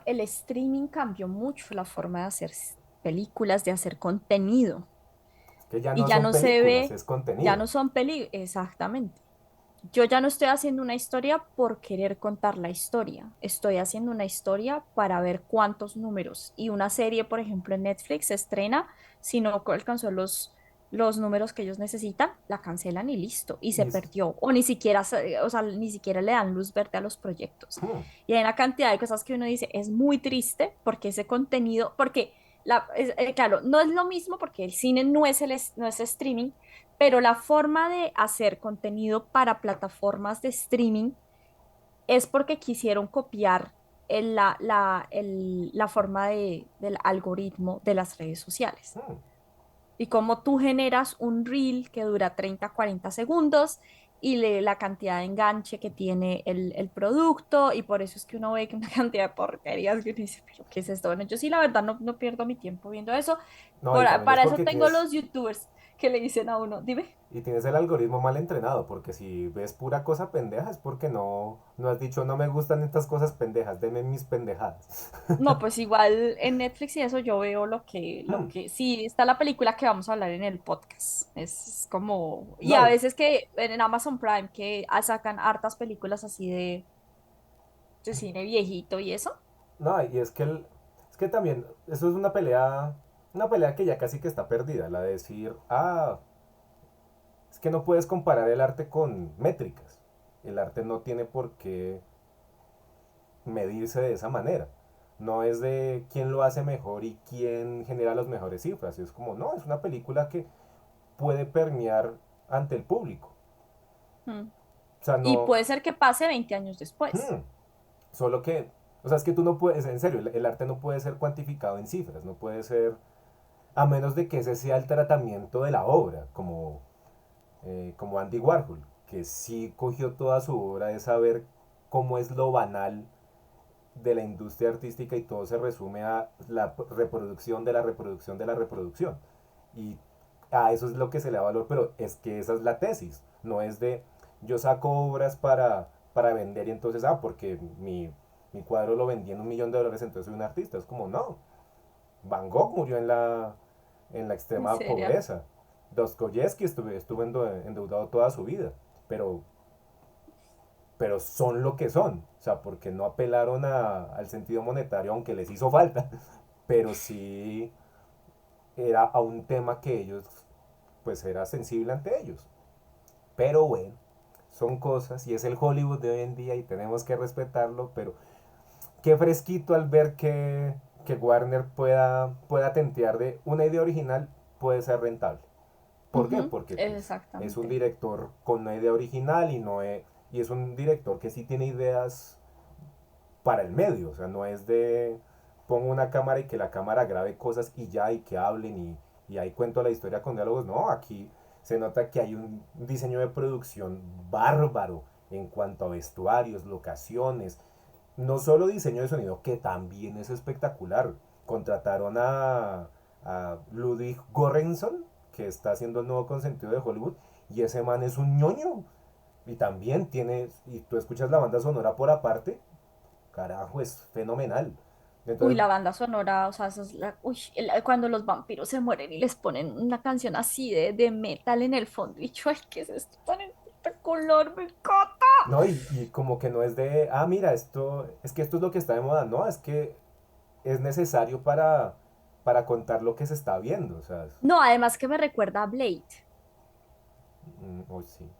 el streaming cambió mucho la forma de hacer películas, de hacer contenido. Es que ya Y no ya son no se películas, ve, es ya contenido. no son películas, exactamente. Yo ya no estoy haciendo una historia por querer contar la historia. Estoy haciendo una historia para ver cuántos números. Y una serie, por ejemplo, en Netflix se estrena, si no alcanzó los números que ellos necesitan, la cancelan y listo. Y se Y, perdió. O ni siquiera, o sea, ni siquiera le dan luz verde a los proyectos. hmm, Y hay una cantidad de cosas que uno dice, es muy triste porque ese contenido, porque, claro, no es lo mismo porque el cine no es streaming, pero la forma de hacer contenido para plataformas de streaming es porque quisieron copiar la forma del algoritmo de las redes sociales. hmm. Y cómo tú generas un reel que dura 30 40 segundos y la cantidad de enganche que tiene el producto, y por eso es que uno ve que una cantidad de porquerías que uno dice, pero ¿qué es esto? Bueno, yo sí, la verdad, no pierdo mi tiempo viendo eso. No, y también es Para eso porque tengo tienes, los youtubers que le dicen a uno, dime. y tienes el algoritmo mal entrenado, porque si ves pura cosa pendeja es porque no has dicho no me gustan estas cosas pendejas, denme mis pendejadas. No, pues igual en Netflix y eso yo veo Hmm. sí, está la película que vamos a hablar en el podcast. Es como, y No, a veces que en Amazon Prime que sacan hartas películas así de cine viejito y eso. no, y es que es que también, eso es una pelea que ya casi que está perdida, la de decir, es que no puedes comparar el arte con métricas. El arte no tiene por qué medirse de esa manera. No es de quién lo hace mejor y quién genera las mejores cifras. Es como, no, es una película que puede permear ante el público. Mm. O sea, Y no, puede ser que pase 20 años después. hmm, solo que, o sea, es que tú no puedes, en serio, el arte no puede ser cuantificado en cifras, no puede ser, a menos de que ese sea el tratamiento de la obra, como Andy Warhol, que sí cogió toda su obra de saber cómo es lo banal de la industria artística y todo se resume a la reproducción de la reproducción de la reproducción. Y a eso es lo que se le da valor, pero es que esa es la tesis, no es de yo saco obras para vender y entonces, porque mi cuadro lo vendí en $1 millón, entonces soy un artista. Es como, no, Van Gogh murió en la extrema Miseria. pobreza. Dostoyevsky estuvo endeudado toda su vida, pero son lo que son. O sea, porque no apelaron al sentido monetario, aunque les hizo falta, pero sí era a un tema que ellos, pues era sensible ante ellos. Pero bueno, son cosas y es el Hollywood de hoy en día y tenemos que respetarlo, pero qué fresquito al ver que Warner pueda tentear de una idea original puede ser rentable. ¿Por qué? Ujú, Porque pues es un exactamente. director con una idea original y es un director que sí tiene ideas para el medio, o sea, no es de pongo una cámara y que la cámara grabe cosas y ya y que hablen y ahí cuento la historia con diálogos, no, aquí se nota que hay un diseño de producción bárbaro en cuanto a vestuarios, locaciones, no solo diseño de sonido, que también es espectacular. Contrataron a Ludwig Göransson, que está haciendo el nuevo consentido de Hollywood, y ese man es un ñoño. Y también tiene, y tú escuchas la banda sonora por aparte, carajo, es fenomenal. Uy, Entonces, la banda sonora, o sea, cuando los vampiros se mueren y les ponen una canción así de metal en el fondo, y yo, ay, ¿qué es esto tan espectacular? Me encanta. no, y como que no es de, mira, es que esto es lo que está de moda, no, es que es necesario para contar lo que se está viendo, o sea, No, además que me recuerda a Blade. hoy sí.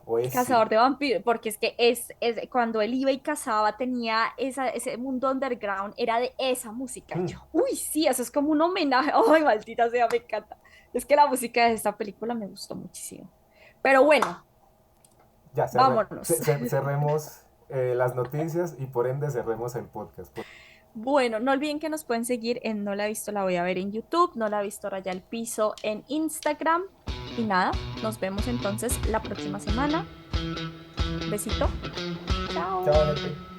O es Cazador sí. de vampiros, porque es que es cuando él iba y cazaba, tenía ese mundo underground, era de esa música. Y yo, Mm, uy, sí, eso es como un homenaje. Ay, maldita sea, me encanta. Es que la música de esta película me gustó muchísimo. Pero bueno, ya, vámonos. cerremos las noticias y por ende cerremos el podcast. Bueno, no olviden que nos pueden seguir en No la he visto, la voy a ver en YouTube, No la he visto Raya al Piso en Instagram. Y nada, nos vemos entonces la próxima semana. Besito. Chao. Chao, gente.